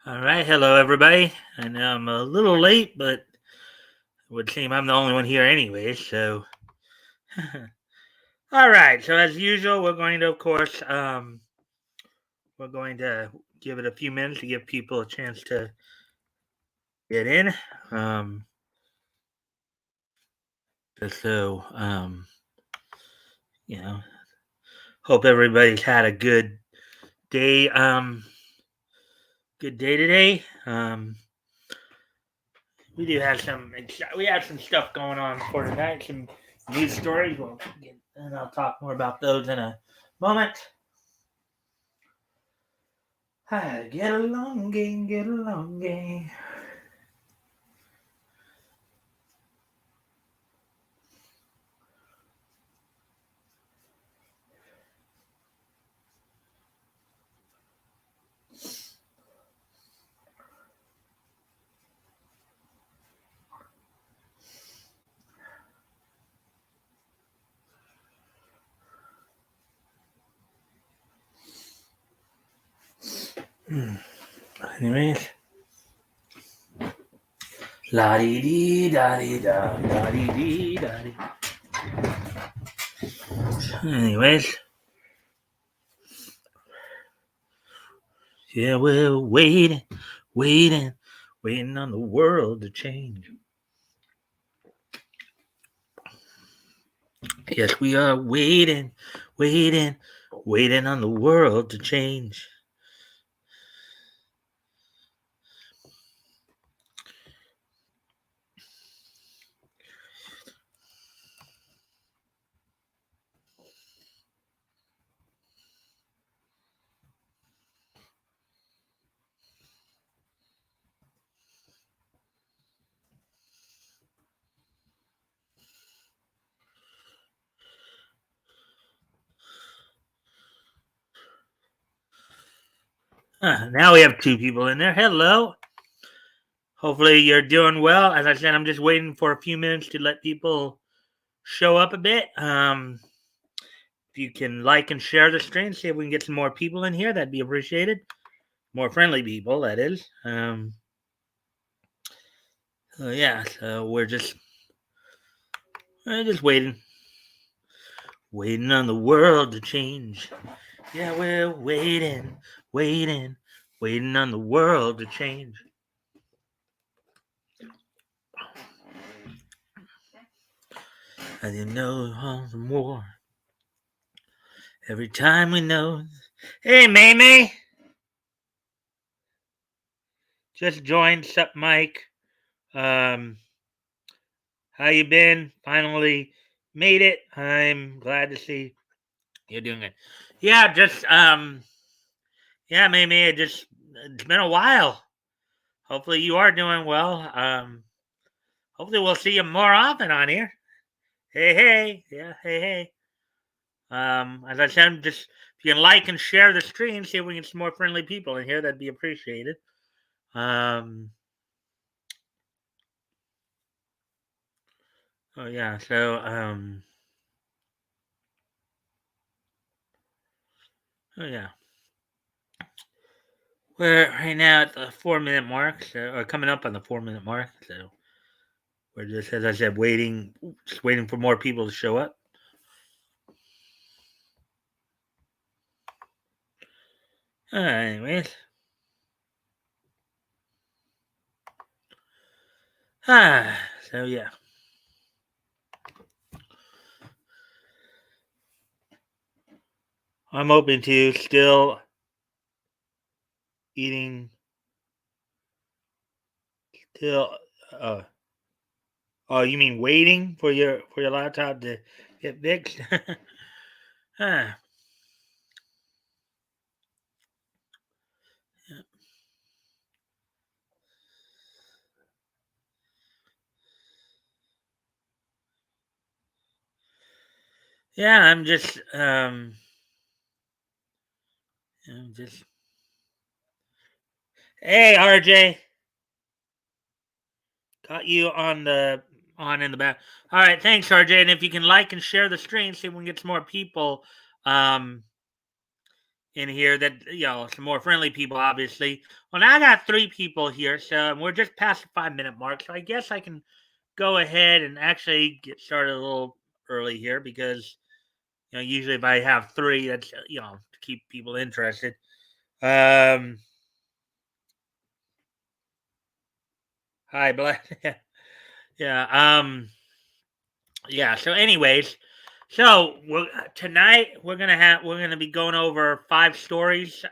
All right, hello everybody. I know I'm a little late, but it would seem I'm the only one here anyway. So, all right. So as usual, we're going to, of course, we're going to give it a few minutes to give people a chance to get in. Um, just so you know, hope everybody's had a good day. Good day today. We have some stuff going on for tonight. Some news stories. And I'll talk more about those in a moment. Get along, gang, get along, gang. Anyways. La di dee da di da da di dee da di. Anyways. Yeah, we're waiting on the world to change. Yes, we are waiting on the world to change. Now we have two people in there. Hello. Hopefully you're doing well. As I said, I'm just waiting for a few minutes to let people show up a bit. If you can like and share the stream, see if we can get some more people in here, that'd be appreciated. More friendly people, that is. Yeah, so we're just waiting on the world to change. Yeah, we're waiting on the world to change. And you know all the more. Every time we know. Hey, May. Just joined. Sup, Mike. How you been? Finally made it. I'm glad to see you're doing it. Yeah, yeah, May. It's been a while. Hopefully you are doing well. Hopefully we'll see you more often on here. Hey. Yeah, hey. As I said, just if you can like and share the stream, see if we can get some more friendly people in here, that'd be appreciated. Oh yeah, so oh yeah. We're right now at the 4 minute mark, or coming up on the 4 minute mark, so we're just, as I said, just waiting for more people to show up. Anyways. So yeah. I'm hoping to still eating still oh, you mean waiting for your laptop to get fixed? Huh. Yeah, I'm just hey RJ. Got you on in the back. All right, thanks RJ. And if you can like and share the stream, see if we can get some more people. Um in here that, some more friendly people, obviously. Well, now I got 3 people here, so we're just past the 5-minute mark, so I guess I can go ahead and actually get started a little early here because, usually if I have 3, that's, to keep people interested. Hi, Black. Yeah. Yeah. So, anyways, tonight we're gonna be going over 5 stories.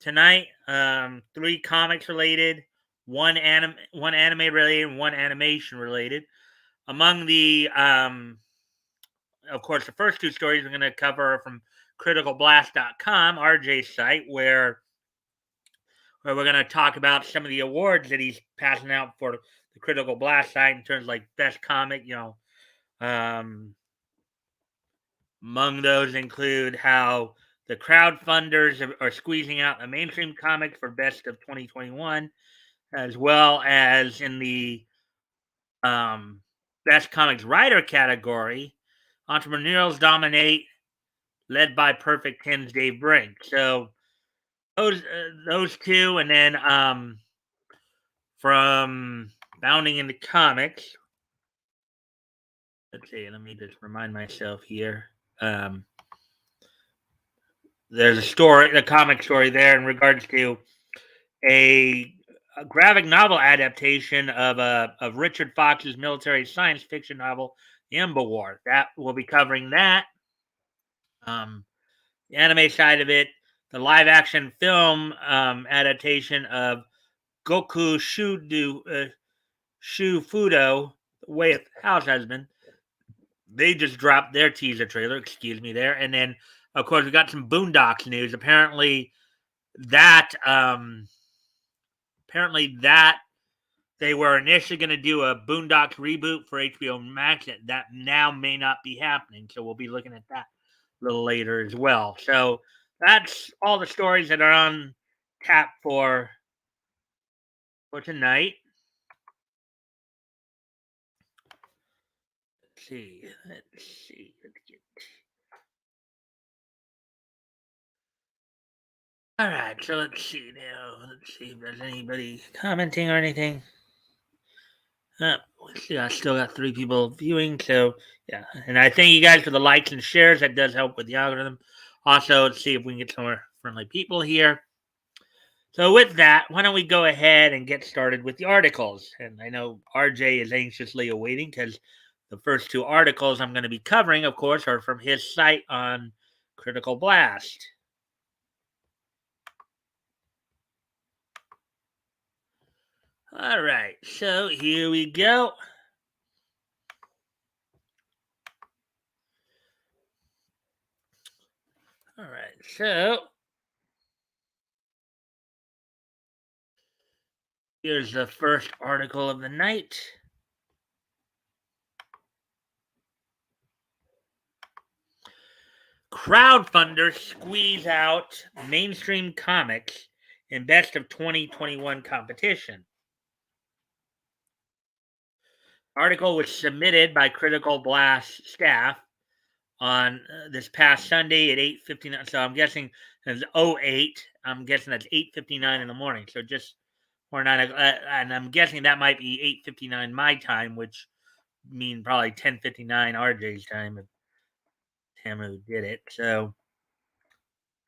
Tonight, 3 comics related, one anime related, and one animation related. Among the, of course, the first 2 stories we're gonna cover are from criticalblast.com, RJ's site, where we're going to talk about some of the awards that he's passing out for the Critical Blast site in terms of like best comic. Um, among those include how the crowdfunders are squeezing out the mainstream comics for best of 2021, as well as in the um, best comics writer category, entrepreneurs dominate, led by Perfect 10's Dave Brink. So those 2, and then from Bounding into Comics. Let's see. Let me just remind myself here. There's a comic story there in regards to a, a graphic novel adaptation of Richard Fox's military science fiction novel, The Ember War. That we'll be covering that. The anime side of it, the live action film adaptation of Goku Shufudo, Way of House Husband. They just dropped their teaser trailer, excuse me there. And then of course we got some Boondocks news. Apparently that they were initially going to do a Boondocks reboot for HBO Max. That now may not be happening. So we'll be looking at that a little later as well. So that's all the stories that are on tap for tonight. Let's see. Let's get. All right, so let's see now. Let's see if there's anybody commenting or anything. Let's see, I still got 3 people viewing, so yeah. And I thank you guys for the likes and shares. That does help with the algorithm. Also, let's see if we can get some more friendly people here. So with that, why don't we go ahead and get started with the articles? And I know RJ is anxiously awaiting because the first 2 articles I'm going to be covering, of course, are from his site on Critical Blast. All right, so here we go. All right, so here's the first article of the night. Crowdfunders squeeze out mainstream comics in best of 2021 competition. Article was submitted by Critical Blast staff on this past Sunday at 8:59. So I'm guessing it's 08. I'm guessing that's 8:59 in the morning. So just or 9, and I'm guessing that might be 8:59 my time, which mean probably 10:59 RJ's time. If him who did it. So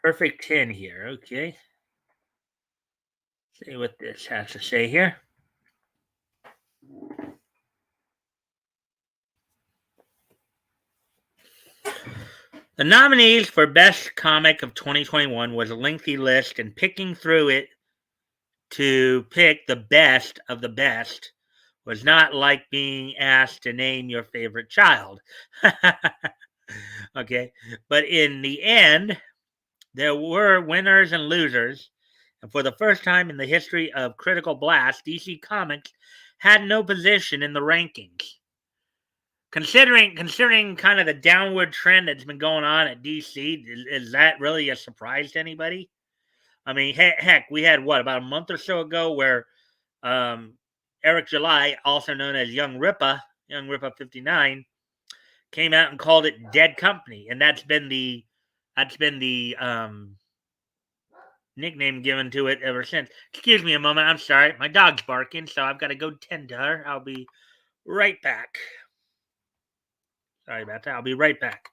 perfect 10 here. Okay. See what this has to say here. The nominees for Best Comic of 2021 was a lengthy list, and picking through it to pick the best of the best was not like being asked to name your favorite child. Okay. But in the end, there were winners and losers. And for the first time in the history of Critical Blast, DC Comics had no position in the rankings. Considering kind of the downward trend that's been going on at DC, is that really a surprise to anybody? I mean, heck, we had what about a month or so ago where Eric July, also known as Young Ripa 59, came out and called it dead company, and that's been the That's been the nickname given to it ever since. Excuse me a moment. I'm sorry. My dog's barking, so I've got to go tend to her. I'll be right back. Sorry about that. I'll be right back.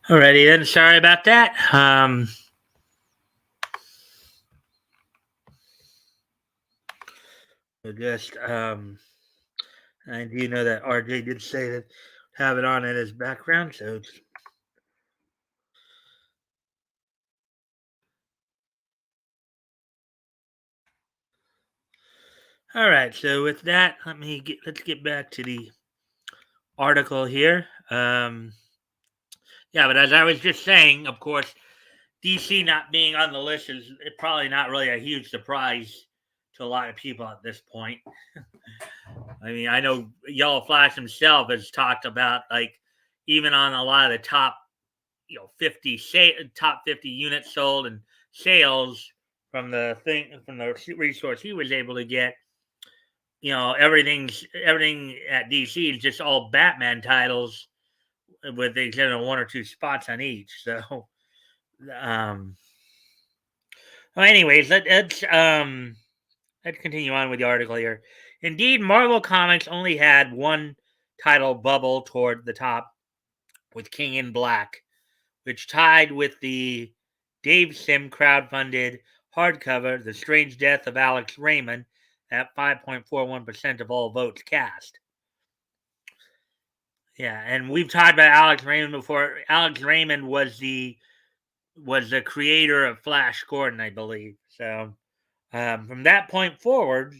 Alrighty then. Sorry about that. Just I do know that RJ did say that have it on in his background, so all right. So with that, let's get back to the article here. Yeah, but as I was just saying, of course, DC not being on the list is probably not really a huge surprise to a lot of people at this point. I mean, I know Yellow Flash himself has talked about like even on a lot of the top, 50 units sold and sales from the resource he was able to get. Everything at DC is just all Batman titles with the exception of one or two spots on each. So, um, well, anyways, let's continue on with the article here. Indeed, Marvel Comics only had one title bubble toward the top with King in Black, which tied with the Dave Sim crowdfunded hardcover, The Strange Death of Alex Raymond, at 5.41% of all votes cast. Yeah, and we've talked about Alex Raymond before. Alex Raymond was the creator of Flash Gordon, I believe. So from that point forward,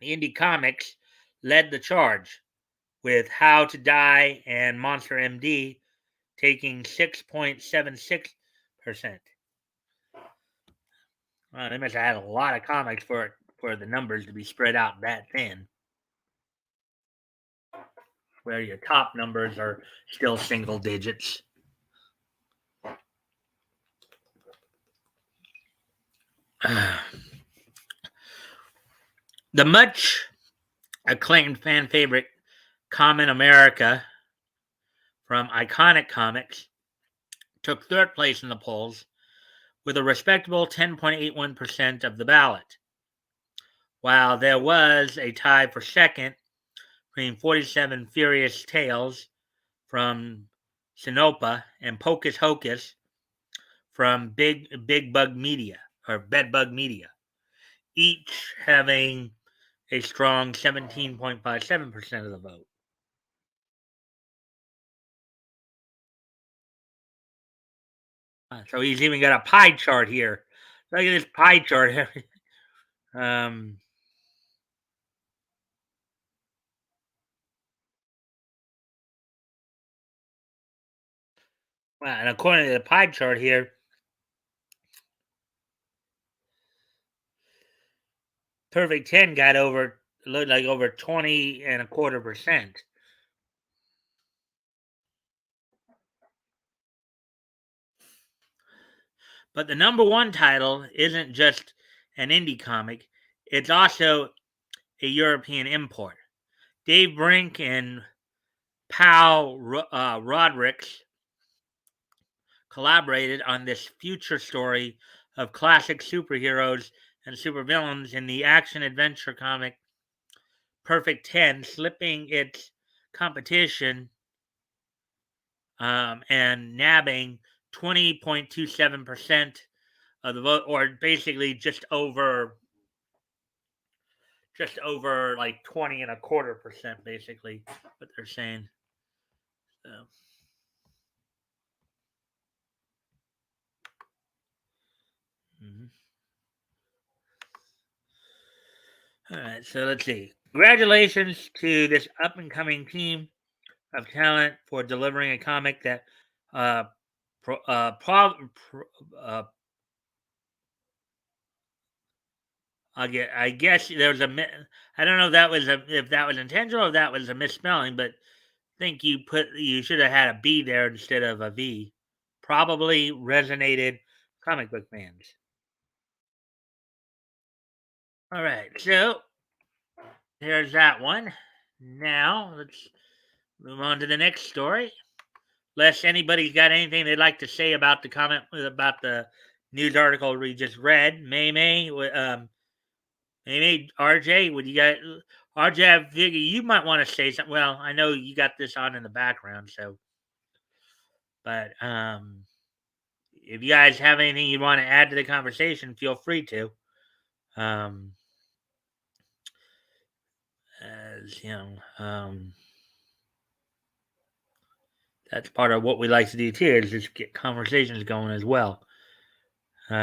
Indie Comics led the charge with How to Die and Monster MD taking 6.76%. Well, they must have had a lot of comics for the numbers to be spread out that thin, where your top numbers are still single digits. The much acclaimed fan favorite Common America from Iconic Comics took third place in the polls with a respectable 10.81% of the ballot, while there was a tie for second between 47 Furious Tales from Sinopa and Pocus Hocus from Big Bug Media or Bedbug Media, each having a strong 17.57% of the vote. So he's even got a pie chart here. Look at this pie chart. um, and according to the pie chart here, Perfect 10 got looked like over 20.25%. But the number one title isn't just an indie comic, it's also a European import. Dave Brink and Pal Rodricks collaborated on this future story of classic superheroes and supervillains in the action adventure comic Perfect 10, slipping its competition and nabbing 20.27% of the vote, or basically just over like 20.25%, basically what they're saying. So. Mm-hmm. All right, so let's see. Congratulations to this up and coming team of talent for delivering a comic that uh, pro, uh, I guess there was I don't know if that was intentional or if that was a misspelling, but I think you should have had a B there instead of a V. Probably resonated comic book fans. All right, so there's that one. Now let's move on to the next story. Unless anybody's got anything they'd like to say about the comment about the news article we just read, Maybe RJ, would you got RJ? I figure you might want to say something. Well, I know you got this on in the background, so but if you guys have anything you want to add to the conversation, feel free to. Um, as you know, that's part of what we like to do too, is just get conversations going as well. So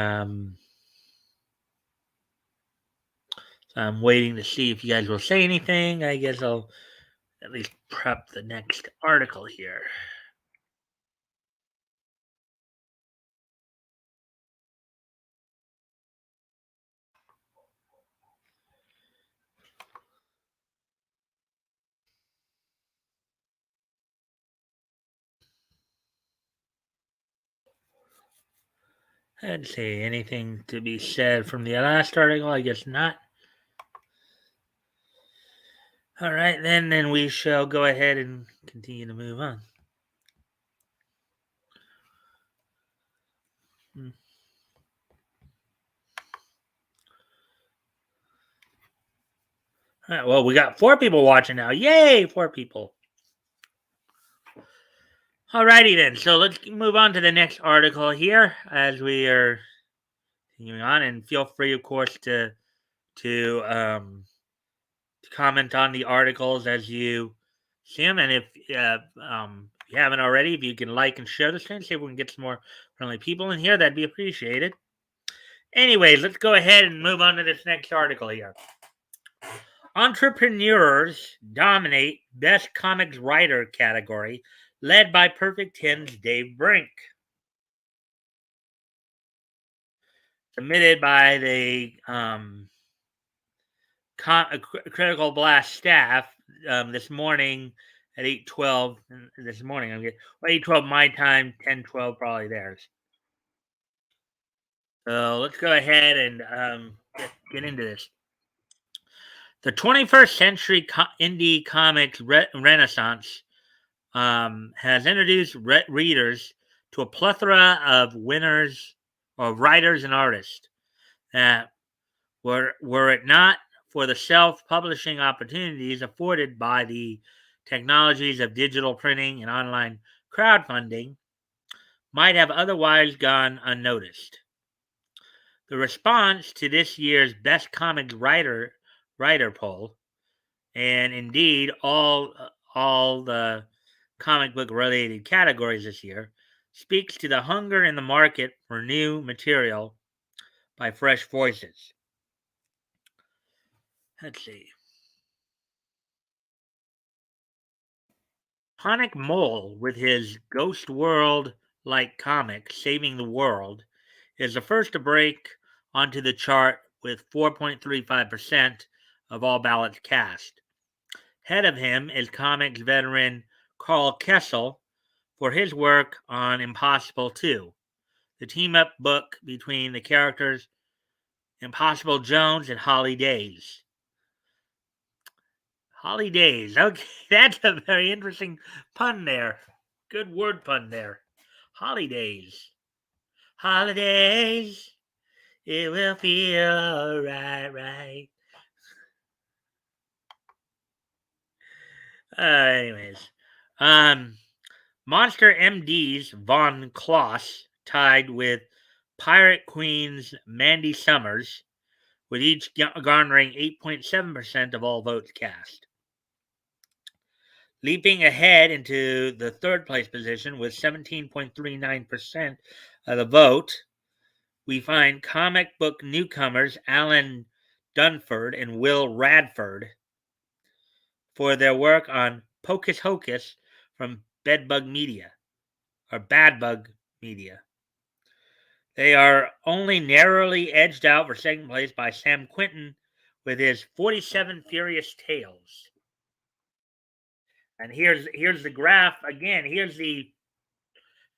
I'm waiting to see if you guys will say anything. I guess I'll at least prep the next article here. Let's see, anything to be said from the last article? I guess not. All right, then we shall go ahead and continue to move on. All right, well, we got 4 people watching now. Yay, 4 people. Alrighty then, so let's move on to the next article here as we are continuing on, and feel free, of course, to comment on the articles as you see them, and if you haven't already, if you can like and share this thing, see if we can get some more friendly people in here, that'd be appreciated. Anyways, let's go ahead and move on to this next article here. Entrepreneurs dominate Best Comics Writer category, led by Perfect 10's Dave Brink. Submitted by the Critical Blast staff this morning at 8:12 this morning. 8:12 my time, 10:12 probably theirs. So let's go ahead and get into this. The 21st century indie comics renaissance has introduced readers to a plethora of winners or writers and artists that were it not for the self-publishing opportunities afforded by the technologies of digital printing and online crowdfunding, might have otherwise gone unnoticed. The response to this year's Best Comics Writer poll, and indeed all the comic book related categories this year, speaks to the hunger in the market for new material by fresh voices. Let's see. Sonic Mole, with his Ghost World like comic Saving the World, is the first to break onto the chart with 4.35% of all ballots cast. Head of him is comics veteran Carl Kessel for his work on Impossible 2, the team-up book between the characters Impossible Jones and Holly Days. Holly Days. Okay, that's a very interesting pun there. Good word pun there. Holidays. Holidays. It will feel right. Anyways. Monster MD's Von Kloss tied with Pirate Queen's Mandy Summers, with each garnering 8.7% of all votes cast. Leaping ahead into the third place position with 17.39% of the vote, we find comic book newcomers Alan Dunford and Will Radford for their work on Pocus Hocus from Bedbug Media, or Badbug Media. They are only narrowly edged out for second place by Sam Quinton with his 47 Furious Tales. And here's the graph again. Here's the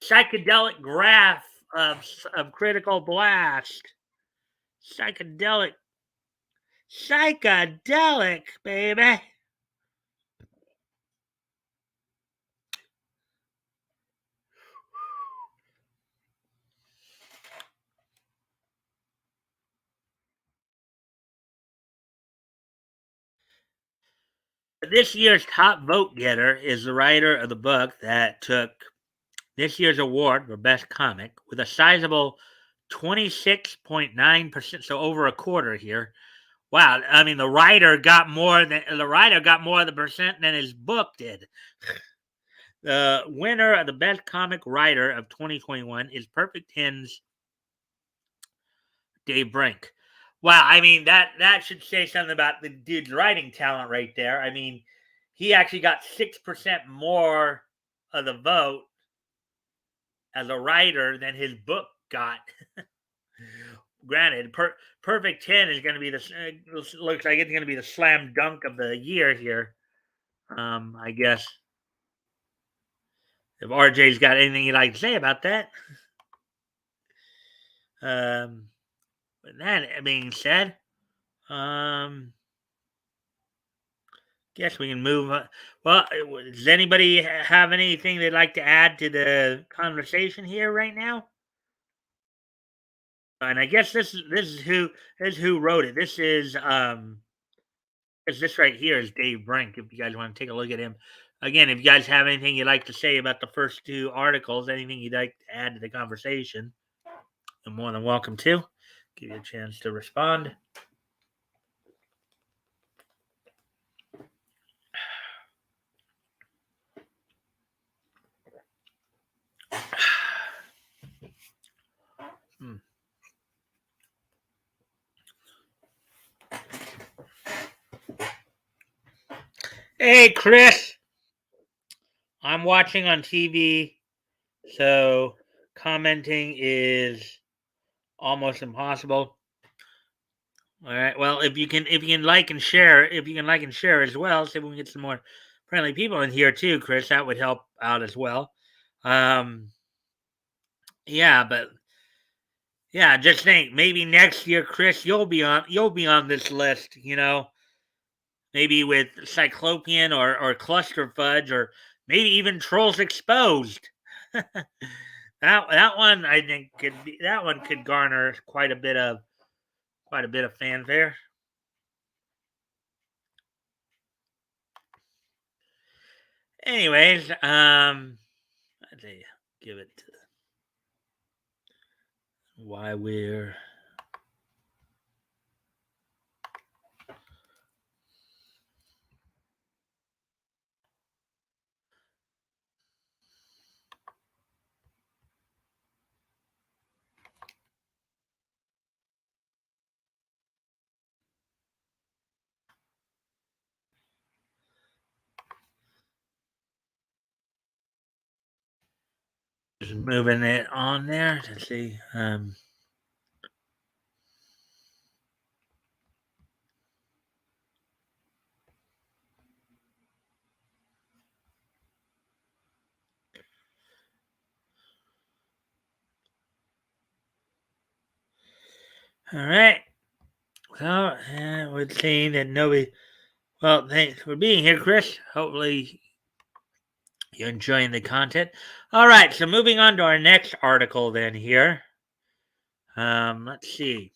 psychedelic graph of Critical Blast. Psychedelic, baby. This year's top vote getter is the writer of the book that took this year's award for best comic with a sizable 26.9%, so over a quarter here. Wow, I mean the writer got more of the percent than his book did. The winner of the best comic writer of 2021 is Perfect 10's Dave Brink. Wow, I mean that should say something about the dude's writing talent right there. I mean, he actually got 6% more of the vote as a writer than his book got. Granted, Perfect 10 is going to be looks like it's going to be the slam dunk of the year here. I guess if RJ's got anything he'd like to say about that. With that being said, guess we can move on. Well, does anybody have anything they'd like to add to the conversation here right now? And I guess this is who wrote it. This right here is Dave Brink. If you guys want to take a look at him, again, if you guys have anything you'd like to say about the first two articles, anything you'd like to add to the conversation, you're more than welcome to. Give you a chance to respond. Hey, Chris. I'm watching on TV, so commenting is almost impossible. All right. Well, if you can like and share, as well, see if we can get some more friendly people in here too, Chris. That would help out as well. Yeah, but yeah, just think maybe next year, Chris, you'll be on this list. Maybe with Cyclopean or Cluster Fudge or maybe even Trolls Exposed. that one I think could garner quite a bit of fanfare. Anyways, I'd say give it to why we're just moving it on there to see. All right. So, we're seeing that nobody. Well, thanks for being here, Chris. Hopefully, you're enjoying the content. All right. So, moving on to our next article, then here. Let's see.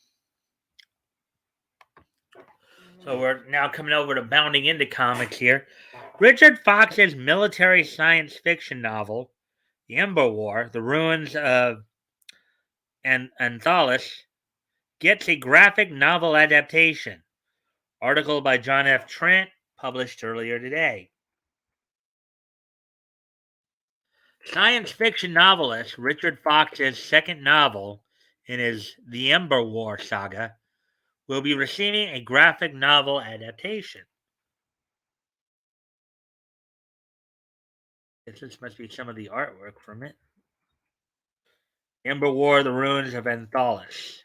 So, we're now coming over to Bounding Into Comics here. Richard Fox's military science fiction novel, The Ember War, The Ruins of Anthalos, gets a graphic novel adaptation. Article by John F. Trent, published earlier today. Science fiction novelist Richard Fox's second novel in his The Ember War saga will be receiving a graphic novel adaptation. This must be some of the artwork from it. Ember War, The Ruins of Anthalos.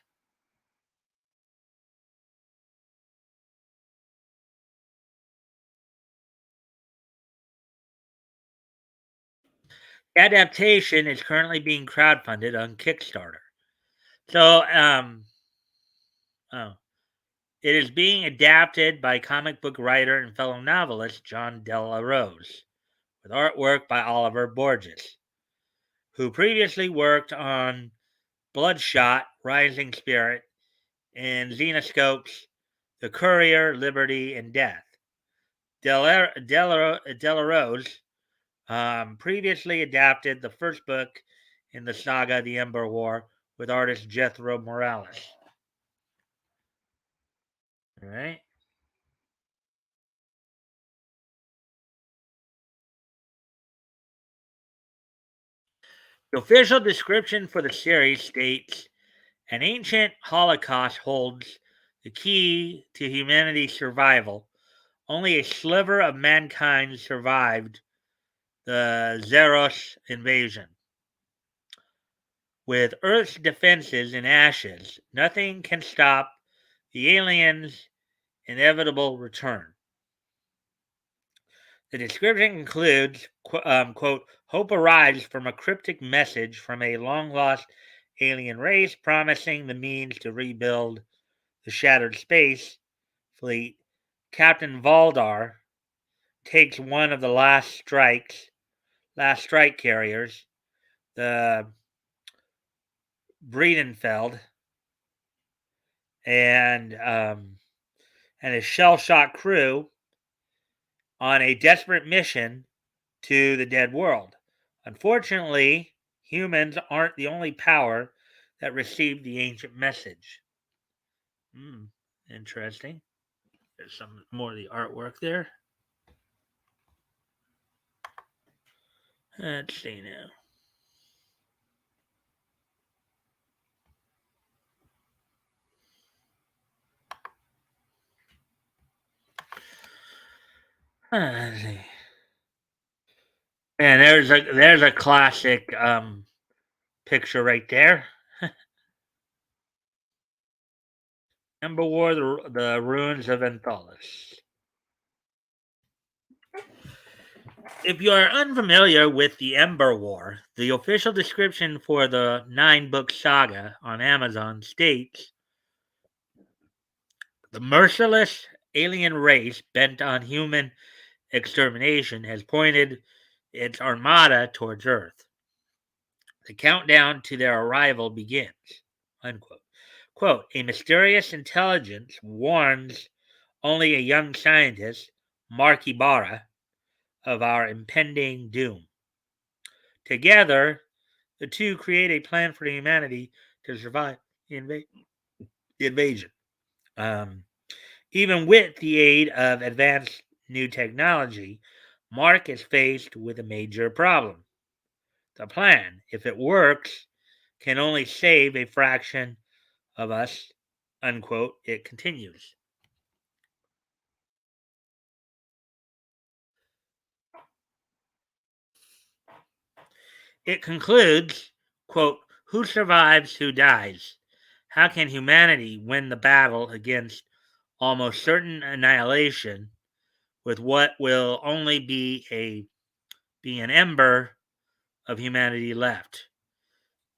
Adaptation is currently being crowdfunded on Kickstarter. So, it is being adapted by comic book writer and fellow novelist John Della Rose, with artwork by Oliver Borges, who previously worked on Bloodshot, Rising Spirit, and Xenoscope's The Courier, Liberty, and Death. Della Rose previously adapted the first book in the saga The Ember War with artist Jethro Morales. All right. The official description for the series states an ancient Holocaust holds the key to humanity's survival. Only a sliver of mankind survived the Zeros invasion. With Earth's defenses in ashes, nothing can stop the aliens' inevitable return. The description concludes, quote, hope arrives from a cryptic message from a long-lost alien race promising the means to rebuild the shattered space fleet. Captain Valdar takes one of the last strike carriers, the Breedenfeld, and his shell-shocked crew on a desperate mission to the dead world. Unfortunately, humans aren't the only power that received the ancient message. Interesting. There's some more of the artwork there. Let's see now. Let's see. And there's a classic picture right there. Ember War, the Ruins of Anthalos. If you are unfamiliar with the Ember War, the official description for the 9-book saga on Amazon states the merciless alien race bent on human extermination has pointed its armada towards Earth. The countdown to their arrival begins. Unquote. Quote, a mysterious intelligence warns only a young scientist, Mark Ibarra, of our impending doom. Together, the two create a plan for humanity to survive the invasion. Even with the aid of advanced new technology, Mark is faced with a major problem. The plan, if it works, can only save a fraction of us, unquote, it continues. It concludes, quote, who survives, who dies? How can humanity win the battle against almost certain annihilation with what will only be an ember of humanity left?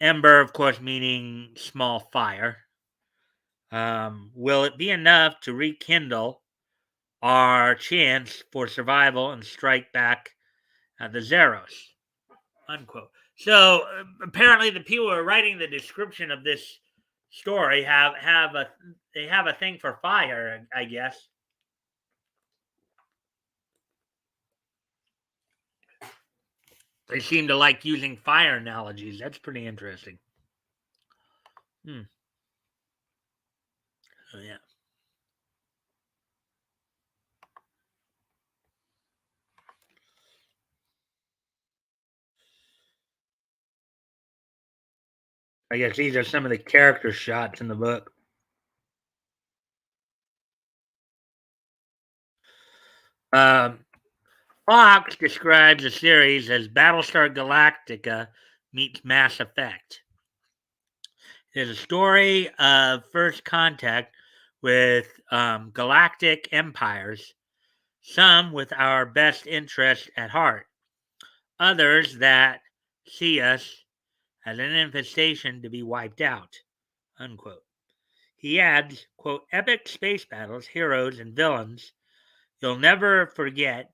Ember, of course, meaning small fire. Will it be enough to rekindle our chance for survival and strike back at the Zeros? Unquote. So apparently, the people who are writing the description of this story have a thing for fire, I guess. They seem to like using fire analogies. That's pretty interesting. Oh, yeah. I guess these are some of the character shots in the book. Fox describes the series as Battlestar Galactica meets Mass Effect. It is a story of first contact with galactic empires, some with our best interest at heart, others that see us as an infestation to be wiped out. Unquote. He adds, quote, epic space battles, heroes, and villains you'll never forget,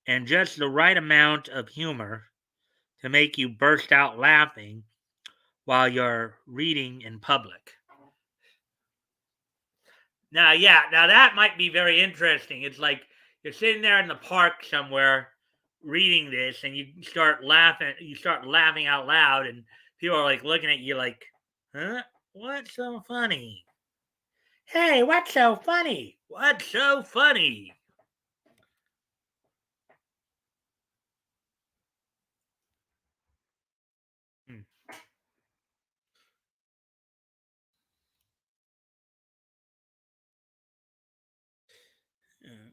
and just the right amount of humor to make you burst out laughing while you're reading in public. Now, yeah, now that might be very interesting. It's like you're sitting there in the park somewhere reading this and you start laughing out loud, and people are like looking at you like, huh? What's so funny? Hey, what's so funny? What's so funny? Hmm. Uh,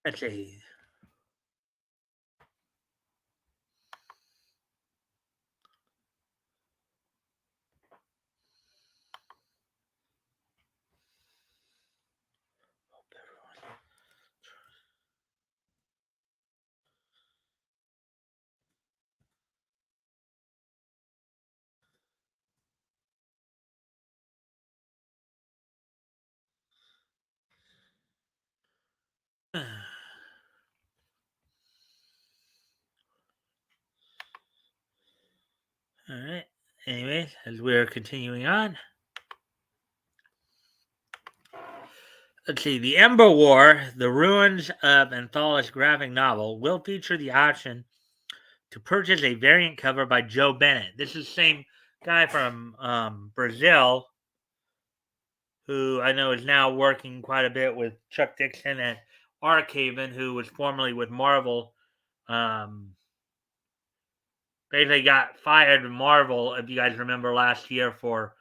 Let's see. All right. Anyways, as we're continuing on, let's see. The Ember War, the ruins of Anthology's graphic novel, will feature the option to purchase a variant cover by Joe Bennett. This is the same guy from Brazil who I know is now working quite a bit with Chuck Dixon at Arkhaven, who was formerly with Marvel. Um, Basically got fired from Marvel, if you guys remember last year for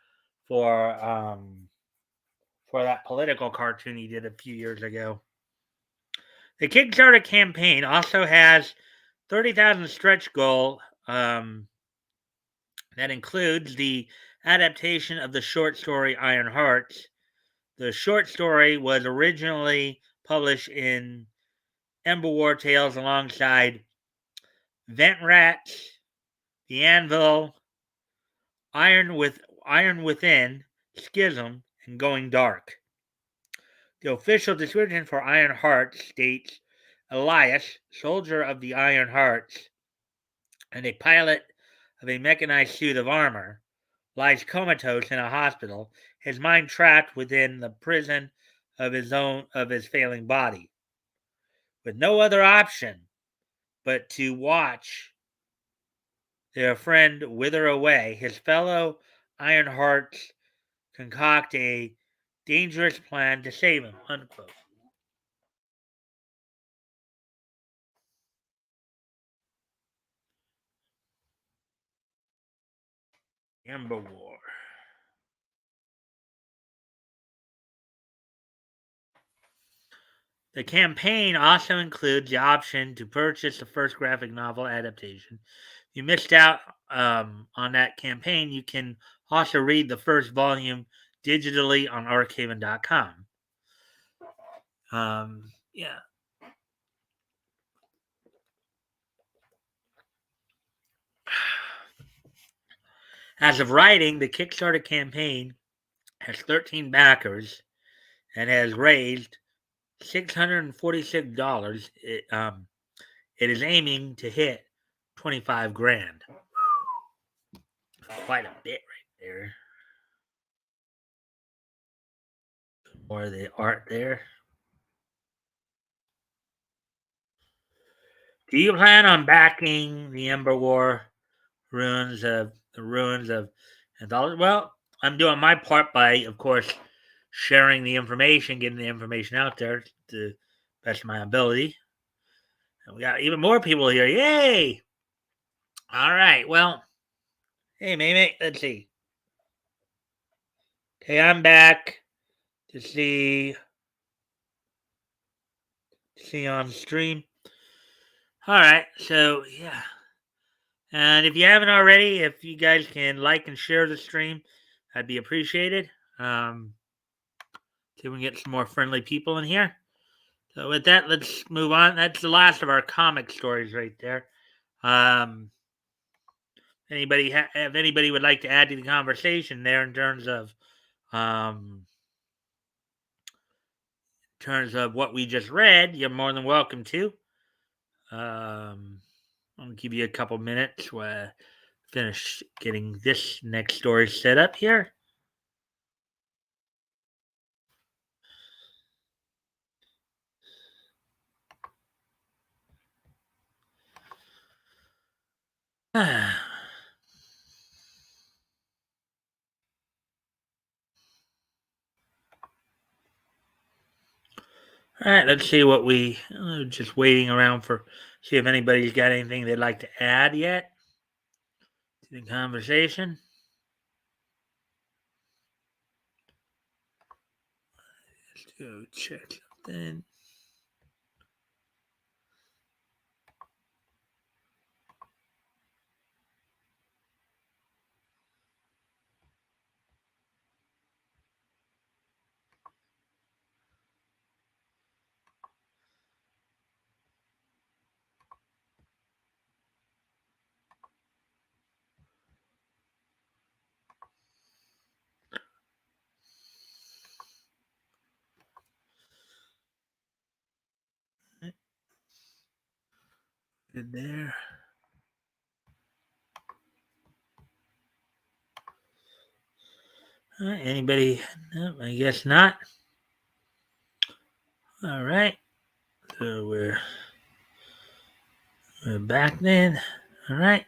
um, for that political cartoon he did a few years ago. The Kickstarter campaign also has 30,000 stretch goal that includes the adaptation of the short story Iron Hearts. The short story was originally published in Ember War Tales alongside Vent Rats, The Anvil, Iron Within, Schism, and Going Dark. The official description for Iron Hearts states Elias, soldier of the Iron Hearts, and a pilot of a mechanized suit of armor, lies comatose in a hospital, his mind trapped within the prison of his failing body, with no other option but to watch their friend wither away. His fellow Ironhearts concoct a dangerous plan to save him. Unquote. Ember War. The campaign also includes the option to purchase the first graphic novel adaptation. If you missed out on that campaign, you can also read the first volume digitally on arkhaven.com. Yeah. As of writing, the Kickstarter campaign has 13 backers and has raised $646. It is aiming to hit 25 grand. Quite a bit right there. More of the art there. Do you plan on backing the Ember War ruins of anthology? Well, I'm doing my part by, of course, sharing the information, getting the information out there to the best of my ability. And we got even more people here. Yay! All right. Well, hey, Mate. Let's see. Okay, I'm back to see on stream. All right. So yeah. And if you haven't already, if you guys can like and share the stream, that'd be appreciated. See if we can get some more friendly people in here. So with that, let's move on. That's the last of our comic stories right there. If anybody would like to add to the conversation there in terms of what we just read, you're more than welcome to. I'll give you a couple minutes while I finish getting this next story set up here. All right, let's see what just waiting around see if anybody's got anything they'd like to add yet to the conversation. Let's go check something. Good there. All right, anybody? No, I guess not. All right. So we're back then. All right.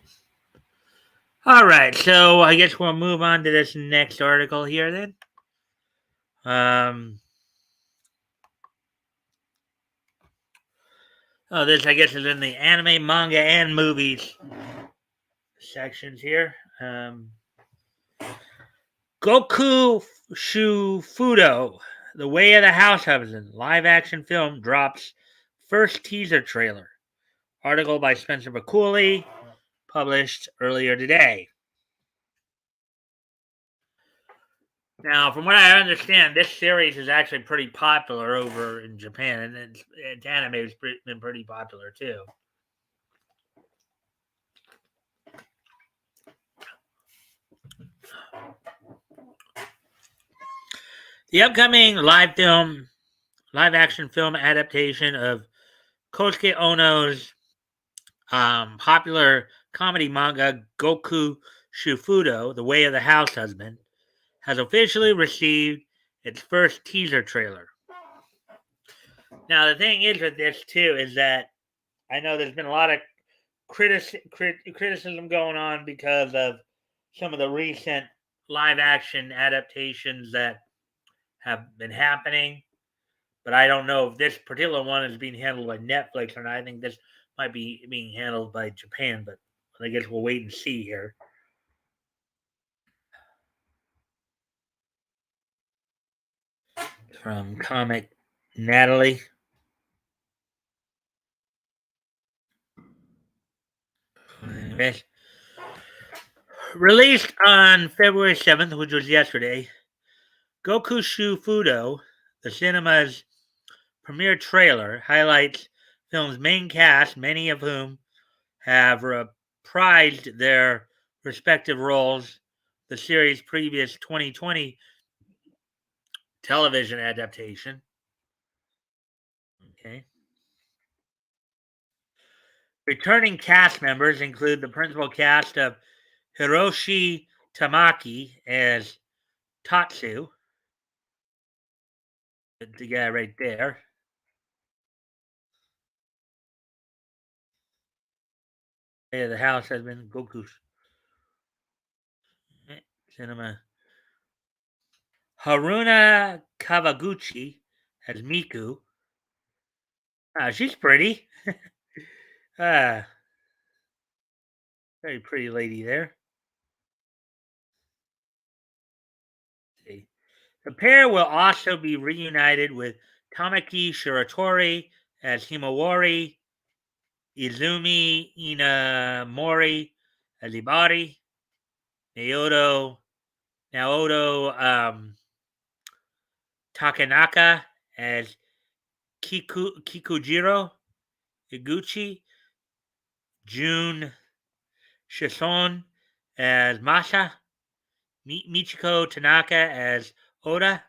All right. So I guess we'll move on to this next article here then. This I guess is in the anime, manga, and movies sections here. Goku Shufudo, The Way of the House Husband, live action film drops first teaser trailer. Article by Spencer McCooley, published earlier today. Now, from what I understand, this series is actually pretty popular over in Japan, and its anime has been pretty popular too. The upcoming live action film adaptation of Kosuke Ono's popular comedy manga Goku Shufudo, The Way of the House Husband, has officially received its first teaser trailer. Now, the thing is with this, too, is that I know there's been a lot of criticism going on because of some of the recent live-action adaptations that have been happening. But I don't know if this particular one is being handled by Netflix or not. I think this might be being handled by Japan, but I guess we'll wait and see here. From Comic Natalie. Released on February 7th, which was yesterday, Goku Shufudo, the cinema's premiere trailer, highlights film's main cast, many of whom have reprised their respective roles the series' previous 2020 television adaptation. Okay. Returning cast members include the principal cast of Hiroshi Tamaki as Tatsu, the guy right there. Yeah, the house has been Goku's cinema. Haruna Kawaguchi as Miku. She's pretty. uh, Very pretty lady there. See. The pair will also be reunited with Tamaki Shiratori as Himawari, Izumi Inamori as Ibari, Naoto Takanaka as Kikujiro Iguchi, Jun Shison as Masha, Michiko Tanaka as Oda,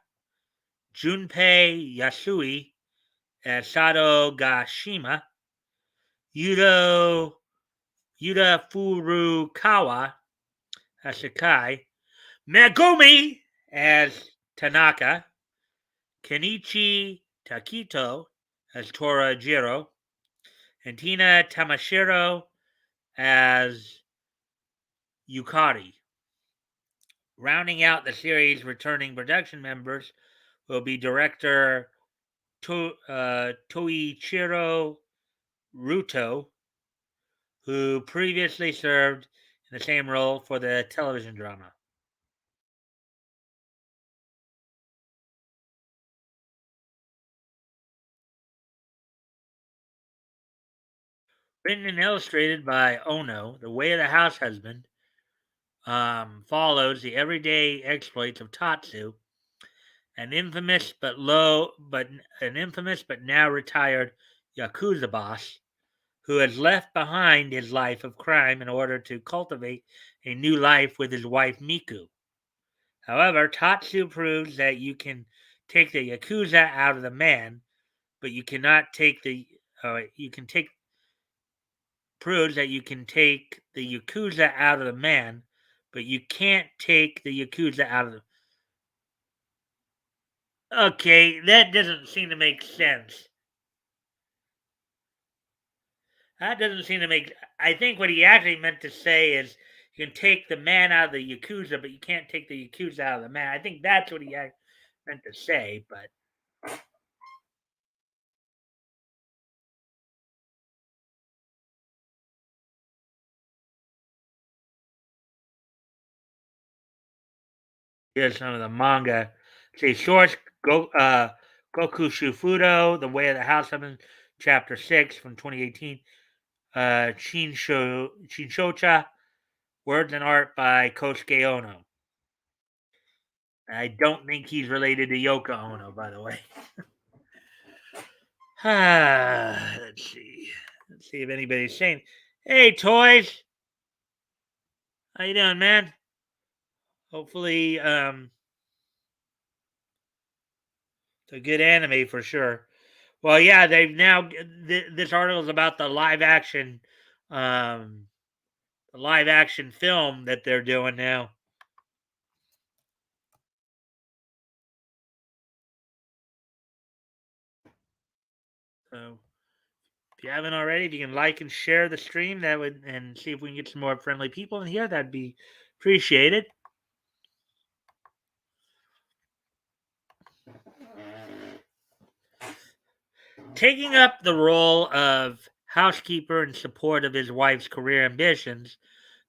Junpei Yasui as Sado Gashima, Yuda Furukawa as Sakai, Megumi as Tanaka, Kenichi Takito as Torajiro, and Tina Tamashiro as Yukari. Rounding out the series' returning production members will be director Toichiro Ruto, who previously served in the same role for the television drama. Written and illustrated by Ono, The Way of the House Husband follows the everyday exploits of Tatsu, an infamous but now retired yakuza boss who has left behind his life of crime in order to cultivate a new life with his wife Miku. However, Tatsu proves that you can take the yakuza out of the man, but you cannot take the proves that you can take the yakuza out of the man, but you can't take the yakuza out of the. Okay, that doesn't seem to make sense. That doesn't seem to make. I think what he actually meant to say is you can take the man out of the yakuza, but you can't take the yakuza out of the man. I think that's what he meant to say, but here's some of the manga. See, source Goku Shufudo, The Way of the House Husband, Chapter 6 from 2018. Chinshocha, words and art by Kosuke Ono. I don't think he's related to Yoko Ono, by the way. Let's see. Let's see if anybody's saying, "Hey, toys, how you doing, man?" Hopefully, it's a good anime for sure. Well, yeah, they've now. This article is about the live action film that they're doing now. So, if you haven't already, if you can like and share the stream, that would, and see if we can get some more friendly people in here, that'd be appreciated. Taking up the role of housekeeper in support of his wife's career ambitions,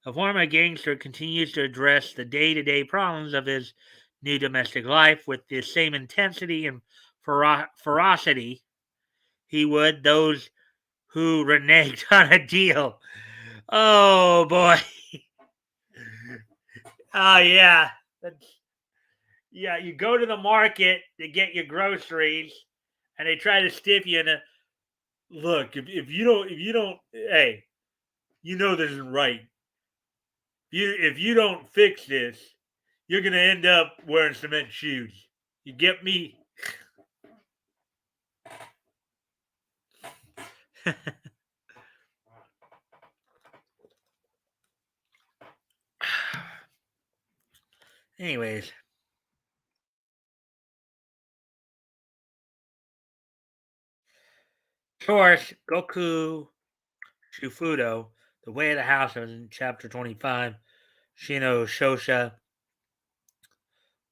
the former gangster continues to address the day-to-day problems of his new domestic life with the same intensity and ferocity he would those who reneged on a deal. Oh boy. Oh yeah. Yeah, you go to the market to get your groceries and they try to stiff you in a look, if you don't hey, you know this isn't right. If you don't fix this, you're gonna end up wearing cement shoes. You get me? Anyways, of course, Goku Shufudo, The Way of the House, was in chapter 25. Shino Shosha,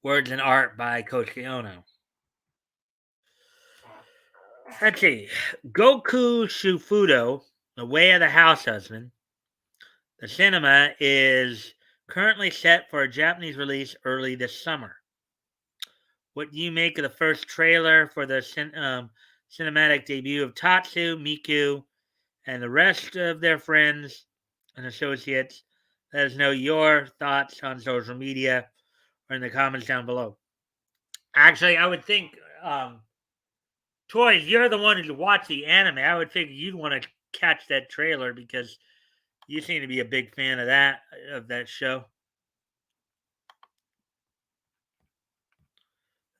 Words and Art by Kosuke Ono. Let's see. Goku Shufudo, The Way of the House Husband. The cinema is currently set for a Japanese release early this summer. What do you make of the first trailer for the cinematic debut of Tatsu, Miku, and the rest of their friends and associates? Let us know your thoughts on social media or in the comments down below. Actually, I would think, Toys, you're the one who watched the anime. I would think you'd want to catch that trailer because you seem to be a big fan of that show.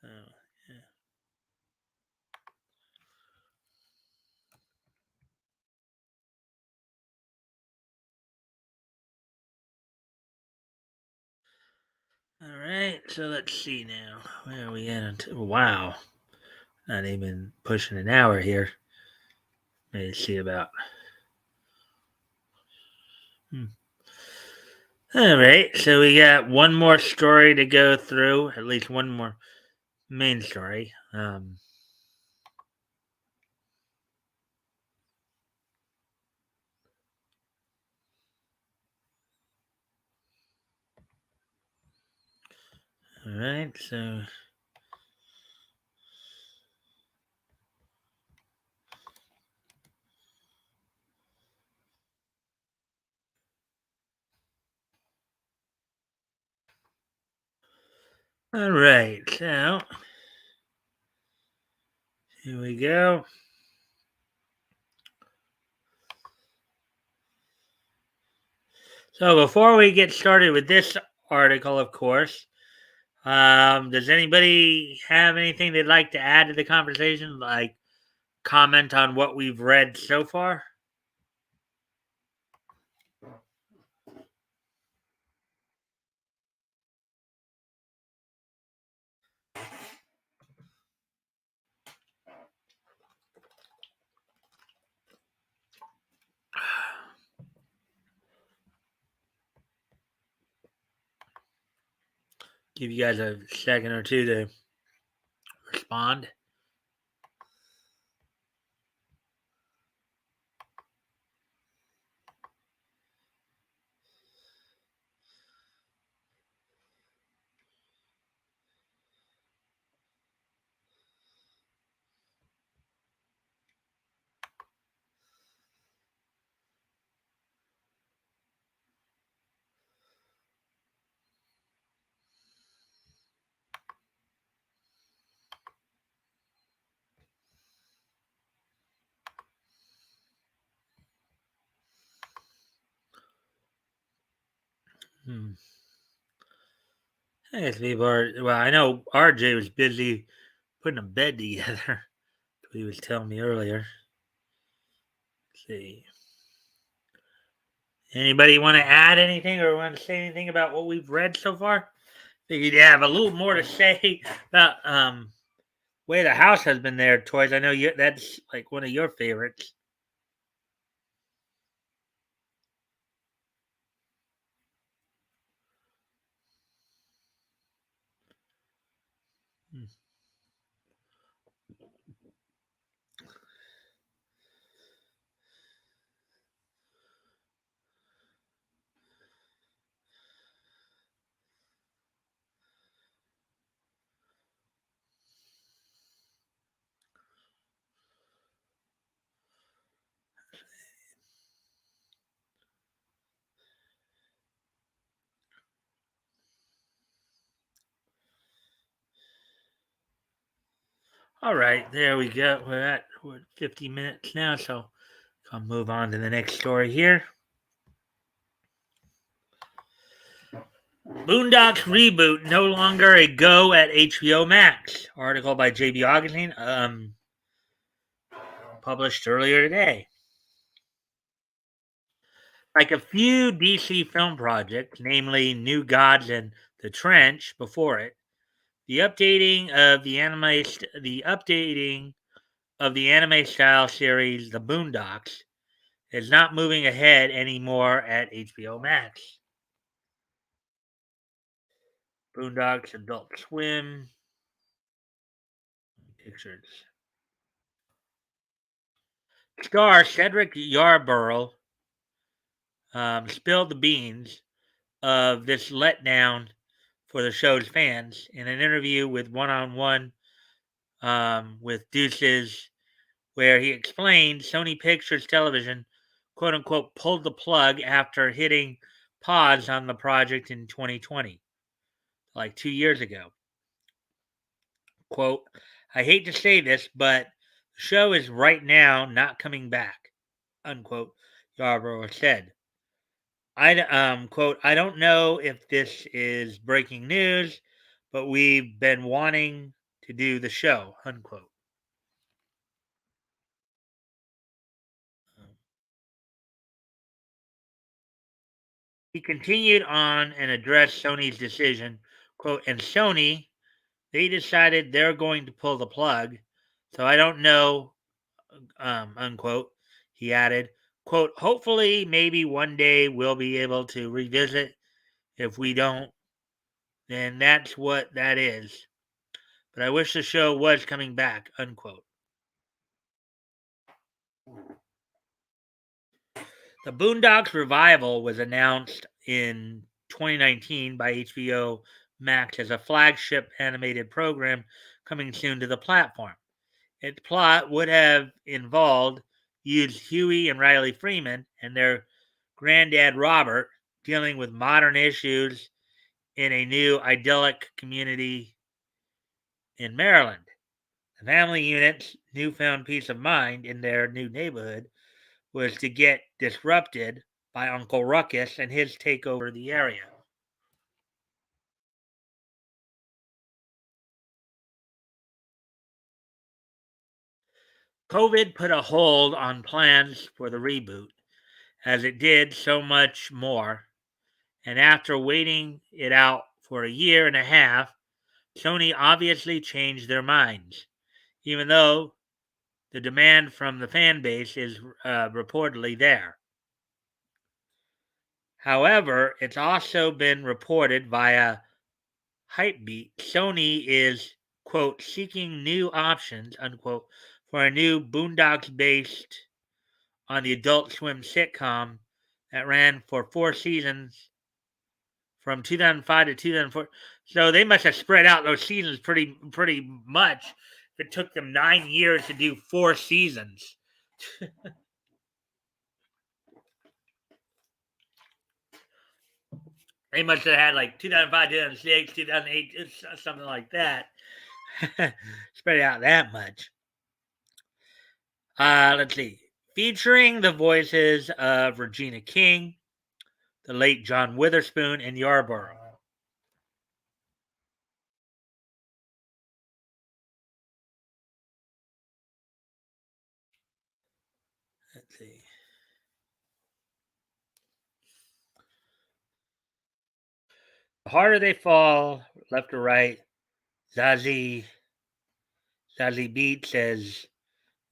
Oh, yeah. All right, so let's see now. Where are we at? Wow, not even pushing an hour here. Let's see about. All right, so we got one more story to go through, at least one more main story. All right, so. All right, so here we go. So before we get started with this article, of course, does anybody have anything they'd like to add to the conversation? Like comment on what we've read so far? Give you guys a second or two to respond. I guess people are. Well, I know RJ was busy putting a bed together. He was telling me earlier. Let's see. Anybody want to add anything or want to say anything about what we've read so far? Figured you have a little more to say about Way the House has been there, Toys. I know that's like one of your favorites. Hmm. All right, there we go. We're at 50 minutes now, so I'll move on to the next story here. Boondocks reboot no longer a go at HBO Max. Article by JB Augustine, published earlier today. Like a few DC film projects, namely New Gods and The Trench before it, the updating of the anime style series The Boondocks is not moving ahead anymore at HBO Max. Boondocks Adult Swim pictures. Star Cedric Yarborough spilled the beans of this letdown for the show's fans in an interview with One on One with Deuces, where he explained Sony Pictures Television, quote unquote, pulled the plug after hitting pause on the project in 2020, like 2 years ago. Quote, I hate to say this, but the show is right now not coming back, unquote, Yarborough said. Quote, I don't know if this is breaking news, but we've been wanting to do the show, unquote. He continued on and addressed Sony's decision, quote, and Sony, they decided they're going to pull the plug, so I don't know, unquote. He added, quote, hopefully maybe one day we'll be able to revisit. If we don't, then that's what that is. But I wish the show was coming back, unquote. The Boondocks Revival was announced in 2019 by HBO Max as a flagship animated program coming soon to the platform. Its plot would have involved used Huey and Riley Freeman and their granddad Robert dealing with modern issues in a new idyllic community in Maryland. The family unit's newfound peace of mind in their new neighborhood was to get disrupted by Uncle Ruckus and his takeover of the area. COVID put a hold on plans for the reboot, as it did so much more, and after waiting it out for a year and a half, Sony obviously changed their minds, even though the demand from the fan base is reportedly there. However, it's also been reported via Hypebeat Sony is, quote, seeking new options, unquote, for a new Boondocks based on the Adult Swim sitcom that ran for 4 seasons from 2005 to 2004. So they must have spread out those seasons pretty much. It took them 9 years to do 4 seasons. They must have had like 2005, 2006, 2008, something like that. Spread it out that much. Let's see. Featuring the voices of Regina King, the late John Witherspoon, and Yarborough. Let's see. The harder they fall, left or right. Zazie Beat says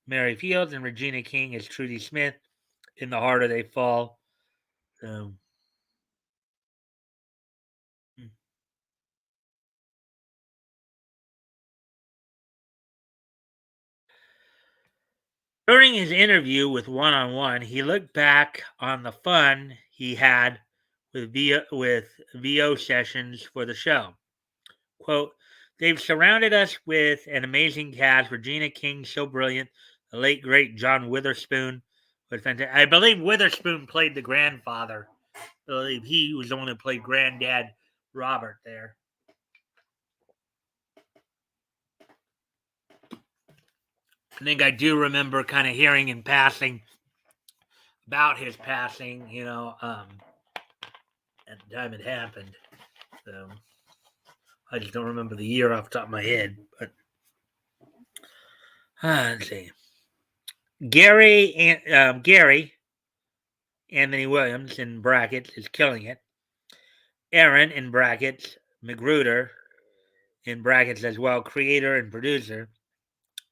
Mary Fields, and Regina King is Trudy Smith in The Harder They Fall. So, during his interview with One on One, he looked back on the fun he had with VO sessions for the show. Quote, they've surrounded us with an amazing cast. Regina King, so brilliant. The late, great John Witherspoon was fantastic. I believe Witherspoon played the grandfather. I believe he was the one who played Granddad Robert there. I think I do remember kind of hearing in passing about his passing, at the time it happened. So I just don't remember the year off the top of my head. But let's see. Gary Anthony Williams in brackets is killing it. Aaron in brackets Magruder in brackets as well, creator and producer,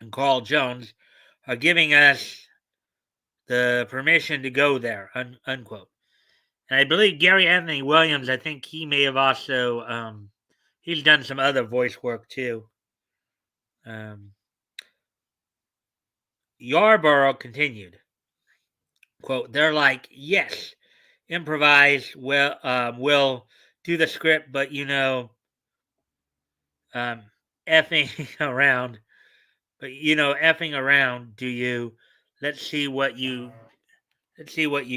and Carl Jones are giving us the permission to go there, unquote. And I believe Gary Anthony Williams, I think he may have also, he's done some other voice work too. Yarborough continued, quote, they're like, yes, improvise, we'll do the script, but effing around. But effing around, do you? Let's see what you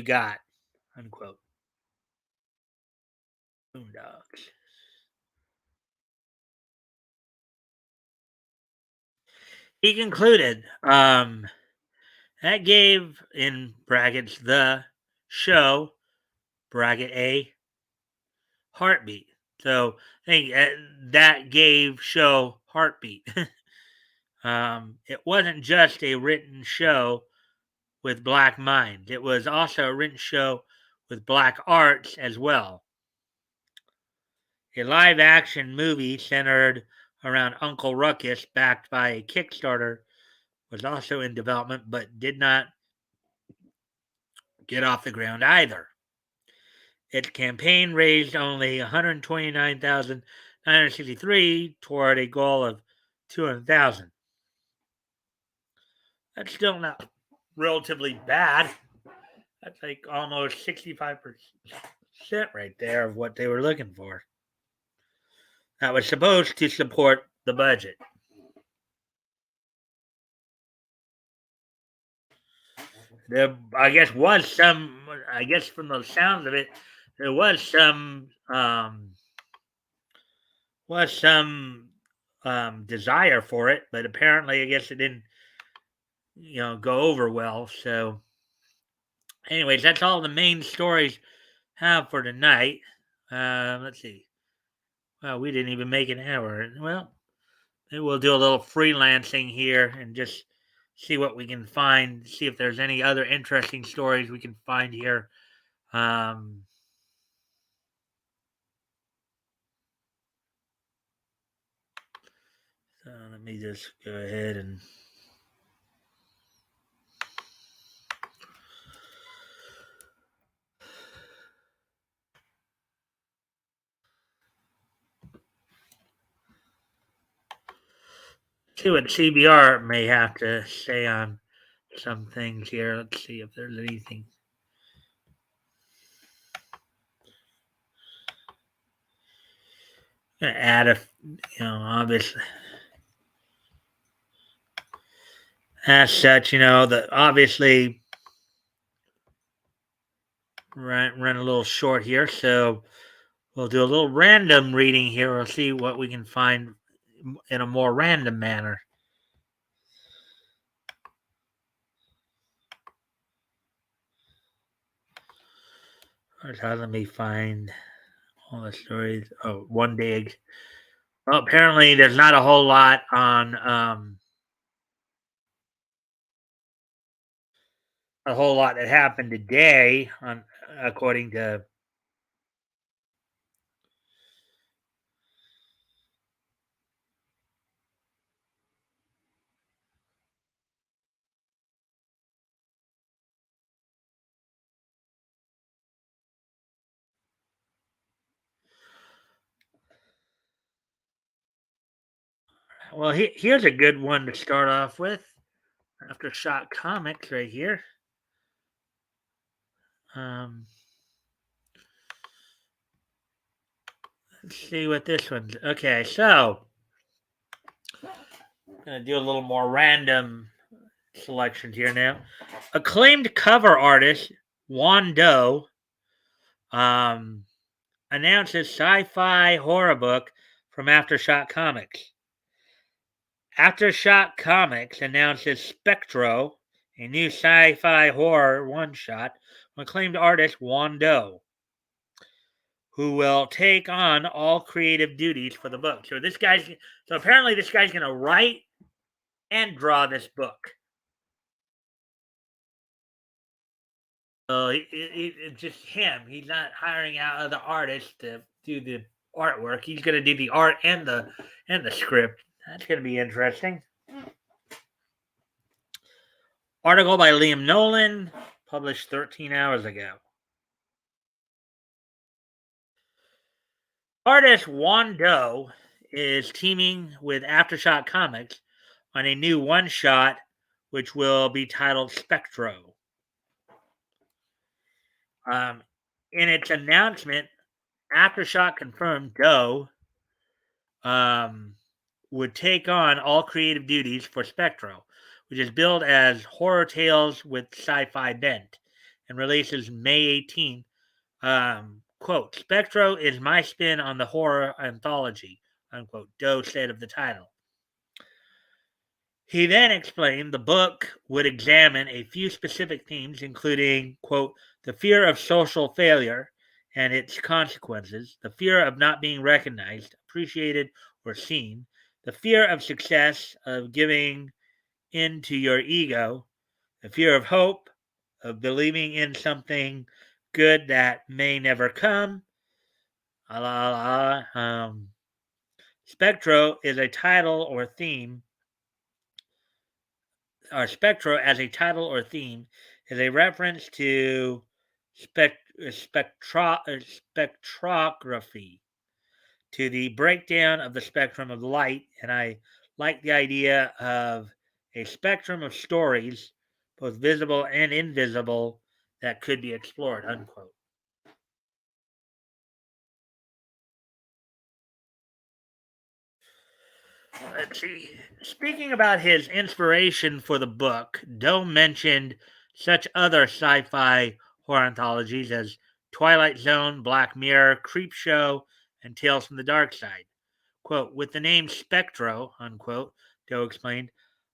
got, unquote. Boondocks. He concluded, that gave, in brackets, the show, bracket A, heartbeat. So I think that gave show heartbeat. It wasn't just a written show with black minds. It was also a written show with black arts as well. A live-action movie centered around Uncle Ruckus, backed by a Kickstarter, was also in development, but did not get off the ground either. Its campaign raised only $129,963 toward a goal of $200,000. That's still not relatively bad. That's like almost 65% right there of what they were looking for. That was supposed to support the budget. There, I guess, from the sounds of it, there was some desire for it, but apparently, I guess it didn't, go over well. So, anyways, that's all the main stories have for tonight. Let's see. Well, we didn't even make an hour. Well, maybe we'll do a little freelancing here and just see what we can find. See if there's any other interesting stories we can find here. So let me just go ahead and see what CBR may have to say on some things here. Let's see if there's anything. I'm gonna add obviously. As such, that obviously run a little short here, so we'll do a little random reading here. We'll see what we can find in a more random manner. Let me find all the stories. Oh, one dig. Well, apparently there's not a whole lot on a whole lot that happened today on according to well, here's a good one to start off with. Aftershock Comics right here. Let's see what this one's. Okay, so I'm going to do a little more random selections here now. Acclaimed cover artist Juan Doe announces sci-fi horror book from Aftershock Comics. Aftershock Comics announces Spectre, a new sci-fi horror one-shot from acclaimed artist Juan Doe. who will take on all creative duties for the book. So apparently this guy's going to write and draw this book. So it's just him. He's not hiring out other artists to do the artwork. He's going to do the art and the script. That's going to be interesting. Article by Liam Nolan, published 13 hours ago. Artist Juan Doe is teaming with Aftershock Comics on a new one-shot, which will be titled Spectre. In its announcement, Aftershock confirmed Doe would take on all creative duties for Spectre, which is billed as horror tales with sci-fi bent and releases May 18th. Quote, Spectre is my spin on the horror anthology, unquote, Doe said of the title. He then explained the book would examine a few specific themes, including, quote, the fear of social failure and its consequences, the fear of not being recognized, appreciated, or seen, the fear of success, of giving in to your ego, the fear of hope, of believing in something good that may never come. Spectre is a title or theme, or Spectre as a title or theme is a reference to spectrography, to the breakdown of the spectrum of light, and I like the idea of a spectrum of stories, both visible and invisible, that could be explored, unquote. Let's see. Speaking about his inspiration for the book, Doe mentioned such other sci-fi horror anthologies as Twilight Zone, Black Mirror, Creepshow, and Tales from the Dark Side. Quote, with the name Spectre, unquote, Doe explained,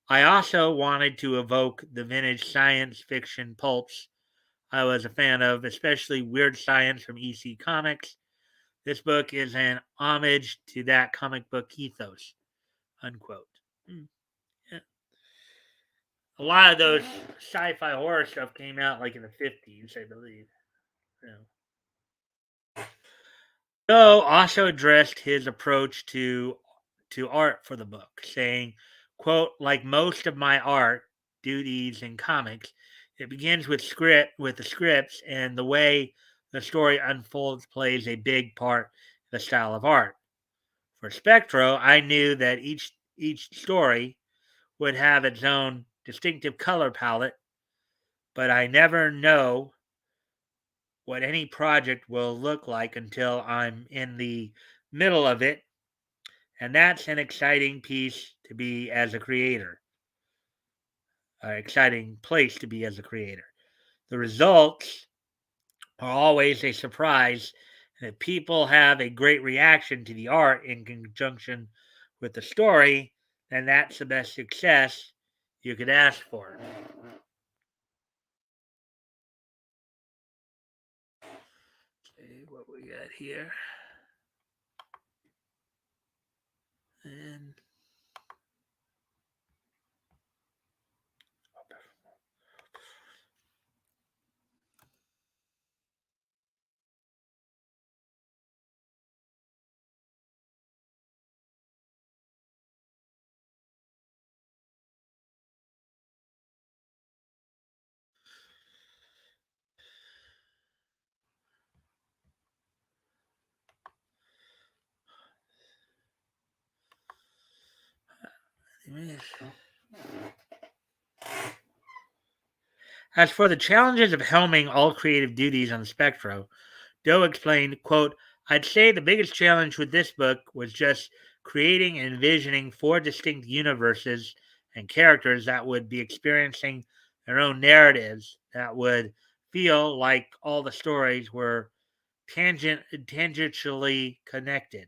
I also wanted to evoke the vintage science fiction pulps I was a fan of, especially Weird Science from EC Comics. This book is an homage to that comic book ethos, unquote. Yeah. A lot of those sci-fi horror stuff came out like in the 50s, I believe. Doe also addressed his approach to art for the book, saying, quote, like most of my art duties in comics, it begins with the scripts, and the way the story unfolds plays a big part in the style of art. For Spectre, I knew that each story would have its own distinctive color palette, but I never know what any project will look like until I'm in the middle of it, and that's an exciting piece to be as a creator. Exciting place to be as a creator. The results are always a surprise, and if people have a great reaction to the art in conjunction with the story, then that's the best success you could ask for. See what we got here. And as for the challenges of helming all creative duties on Spectre, Doe explained, quote, I'd say the biggest challenge with this book was just creating and envisioning 4 distinct universes and characters that would be experiencing their own narratives that would feel like all the stories were tangentially connected.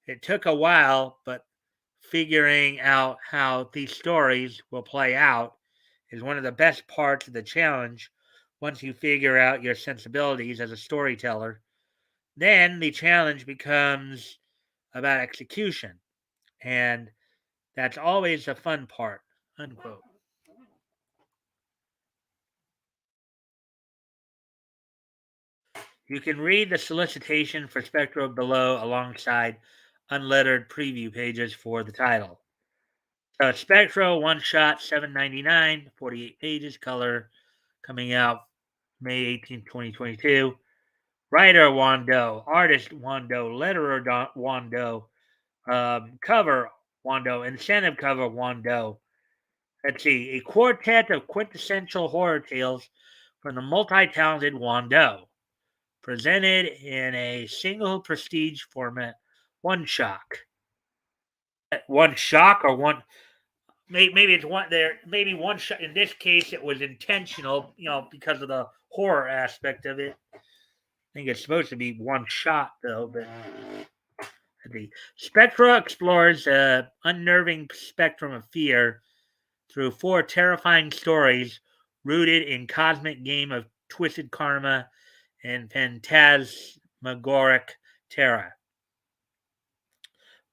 It took a while, but figuring out how these stories will play out is one of the best parts of the challenge once you figure out your sensibilities as a storyteller. then the challenge becomes about execution, and that's always the fun part, unquote. You can read the solicitation for Spectre below alongside unlettered preview pages for the title. So Spectre one shot, $7.99, 48 pages, color, coming out May 18th, 2022. Writer Wando, artist Wando, letterer Wando, cover Wando, incentive cover Wando. Let's see, a quartet of quintessential horror tales from the multi-talented Wando, presented in a single prestige format, one shock. One shock or one maybe it's one there maybe one shot. In this case it was intentional, because of the horror aspect of it. I think it's supposed to be one shot though, but the Spectra explores the unnerving spectrum of fear through four terrifying stories rooted in cosmic game of twisted karma and phantasmagoric terror.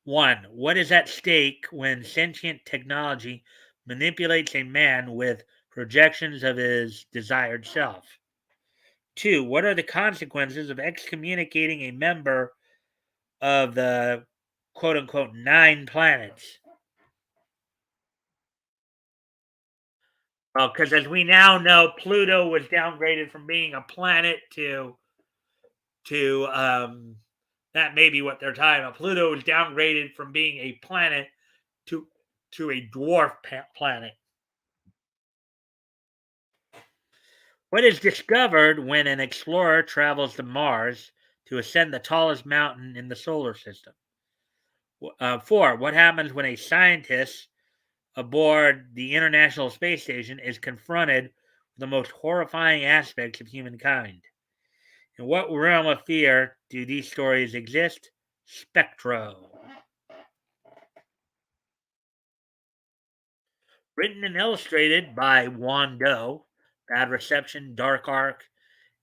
One, what is at stake when sentient technology manipulates a man with projections of his desired self? Two, what are the consequences of excommunicating a member of the quote unquote nine planets? Well, because as we now know, Pluto was downgraded from being a planet to that may be what they're talking about. Pluto was downgraded from being a planet to to a dwarf planet. What is discovered when an explorer travels to Mars to ascend the tallest mountain in the solar system? Four, what happens when a scientist aboard the International Space Station is confronted with the most horrifying aspects of humankind? In what realm of fear do these stories exist? Spectro. Written and illustrated by Wando, Bad Reception, Dark Arc,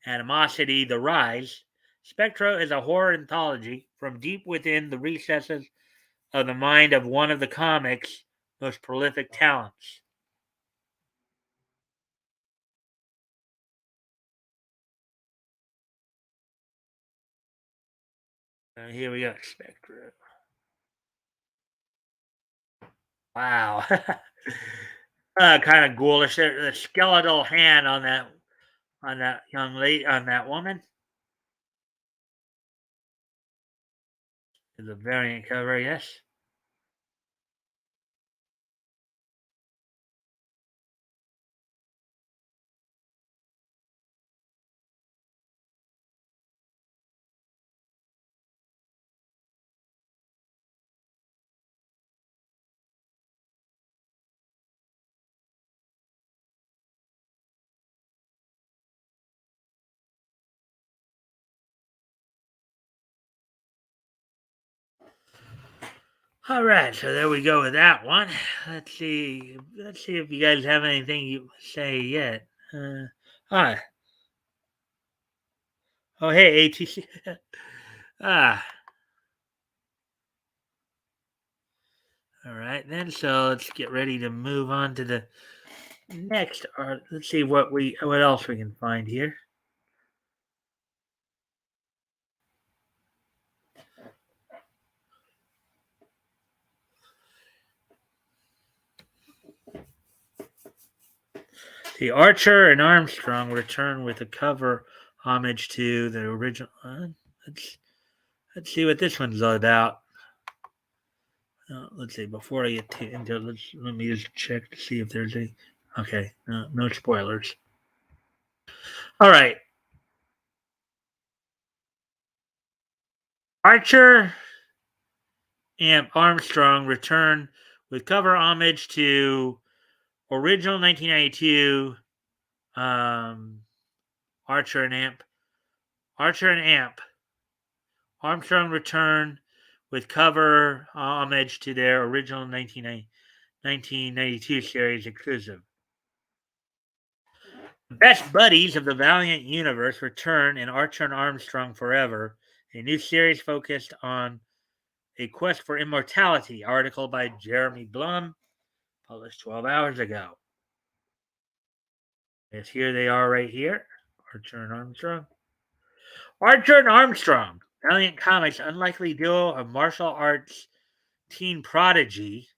Animosity, The Rise, Spectro is a horror anthology from deep within the recesses of the mind of one of the comics' most prolific talents. Here we go, Spectro. Wow. Kind of ghoulish. The skeletal hand on that young lady, on that woman is a variant cover, yes. All right, so there we go with that one. Let's see. Let's see if you guys have anything you say yet. Ah, oh hey ATC. ah, all right then. So let's get ready to move on to the next art. Let's see what else we can find here. The Archer and Armstrong return with a cover homage to the original. Let's let's see what this one's all about. Let's see. Before I get into it, let me just check to see if there's a. Okay, no spoilers. All right, Archer and Armstrong return with cover homage to original 1992 Archer and Amp. Archer and Amp. Armstrong return with cover homage to their original 1992 series exclusive. The best buddies of the Valiant universe return in Archer and Armstrong Forever, a new series focused on a quest for immortality. Article by Jeremy Blum, published 12 hours ago. Yes, here they are right here. Archer and Armstrong. Archer and Armstrong, Valiant Comics' unlikely duo of martial arts teen prodigy,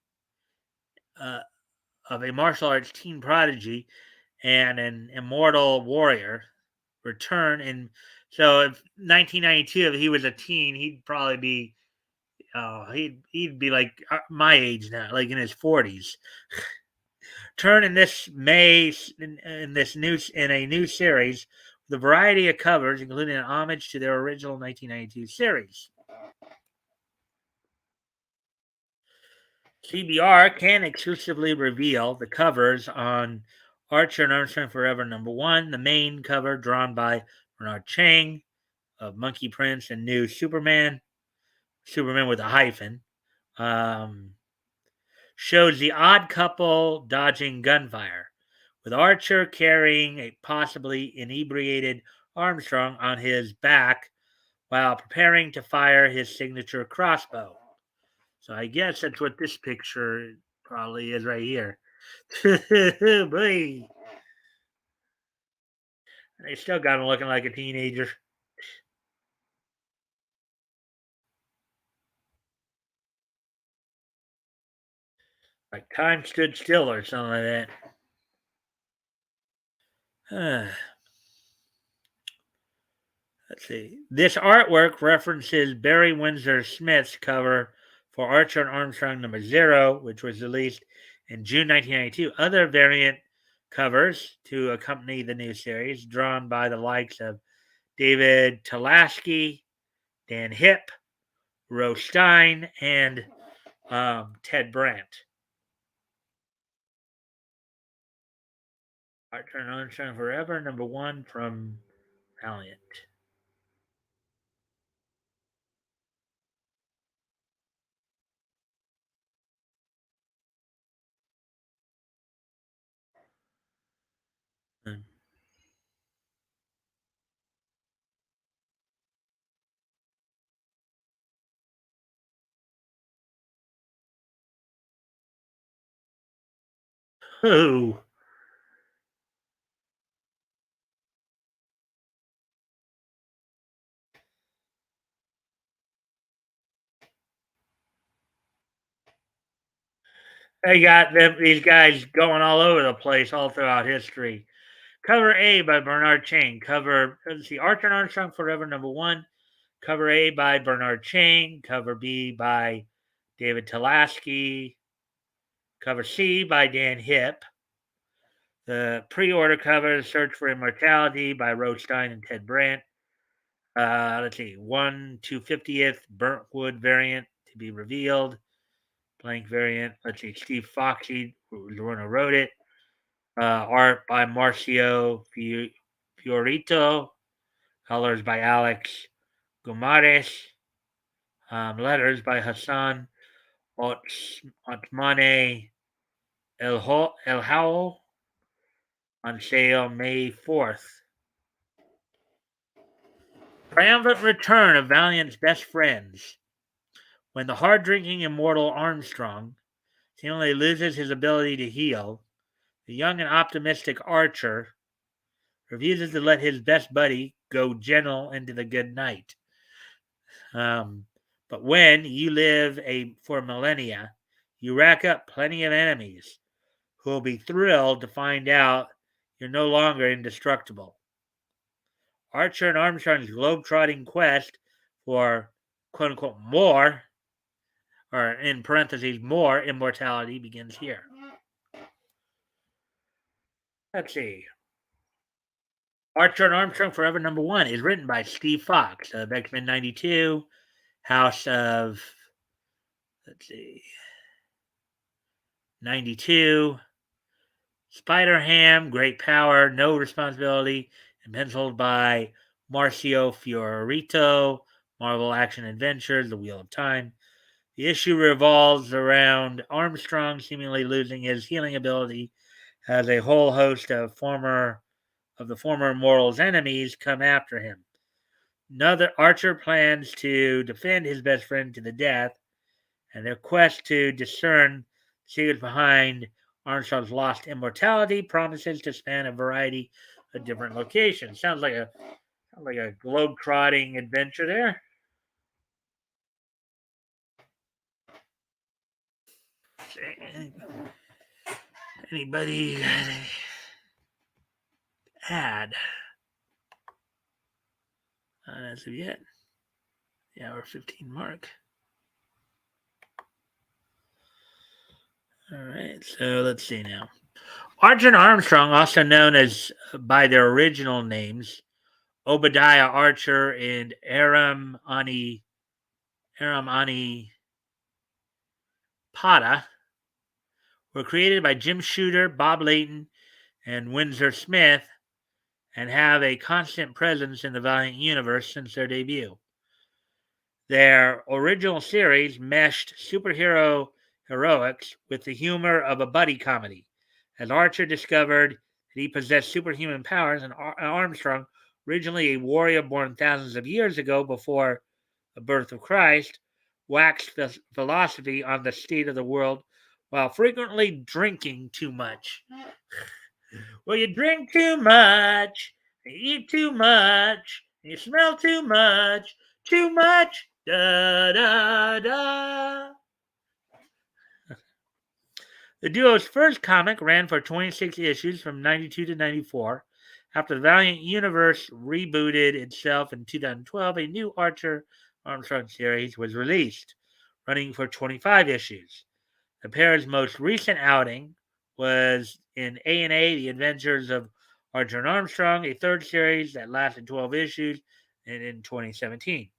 uh, and an immortal warrior, return in. So, if 1992, if he was a teen, he'd probably be. He'd be like my age now, like in his 40s. Turn in this May in a new series with a variety of covers, including an homage to their original 1992 series. CBR can exclusively reveal the covers on Archer and Armstrong Forever #1, the main cover drawn by Bernard Chang of Monkey Prince and New Superman with a hyphen, shows the odd couple dodging gunfire, with Archer carrying a possibly inebriated Armstrong on his back while preparing to fire his signature crossbow. So I guess that's what this picture probably is right here. Boy. They still got him looking like a teenager. Like time stood still or something like that. Let's see. This artwork references Barry Windsor Smith's cover for Archer and Armstrong #0, which was released in June 1992. Other variant covers to accompany the new series, drawn by the likes of David Talaski, Dan Hipp, Rose Stein, and Ted Brandt. Archer and Armstrong Forever #1 from Valiant. Oh, they got these guys going all over the place all throughout history. Cover A by Bernard Chang. Let's see, Archer and Armstrong Forever #1. Cover A by Bernard Chang. Cover B by David Talaski. Cover C by Dan Hipp. The pre-order cover, Search for Immortality by Rose Stein and Ted Brandt. Let's see, 1/250th burnt wood variant to be revealed. Blank variant. Let's see, Steve Foxy, who's the one who wrote it. Art by Marcio Fiorito. Colors by Alex Gumares. Letters by Hassan Otmane El Howell. On sale May 4th. Triumphant return of Valiant's best friends. When the hard-drinking immortal Armstrong seemingly loses his ability to heal, the young and optimistic Archer refuses to let his best buddy go gentle into the good night. But when you live for millennia, you rack up plenty of enemies who will be thrilled to find out you're no longer indestructible. Archer and Armstrong's globe-trotting quest for quote-unquote more, or in parentheses, more immortality begins here. Let's see. Archer and Armstrong Forever #1 is written by Steve Fox of X-Men 92, House of, let's see, 92, Spider-Ham, Great Power, No Responsibility, and penciled by Marcio Fiorito, Marvel Action Adventures, The Wheel of Time. The issue revolves around Armstrong seemingly losing his healing ability as a whole host of the former Immortal's enemies come after him. Another Archer plans to defend his best friend to the death, and their quest to discern the secrets behind Armstrong's lost immortality promises to span a variety of different locations. Sounds like a globe-trotting adventure there. Anybody add? Not as of yet. The hour 15 mark. All right, so let's see now. Archer and Armstrong, also known as by their original names, Obadiah Archer and Aram Ani Pata, were created by Jim Shooter, Bob Layton, and Windsor Smith, and have a constant presence in the Valiant universe since their debut. Their original series meshed superhero heroics with the humor of a buddy comedy, as Archer discovered that he possessed superhuman powers, and Armstrong, originally a warrior born thousands of years ago before the birth of Christ, waxed philosophy on the state of the world while frequently drinking too much. Well, you drink too much, you eat too much, you smell too much, da da da. The duo's first comic ran for 26 issues from 92 to 94. After the Valiant Universe rebooted itself in 2012, a new Archer Armstrong series was released, running for 25 issues. The pair's most recent outing was in A&A, The Adventures of Archer and Armstrong, a third series that lasted 12 issues, and in 2017.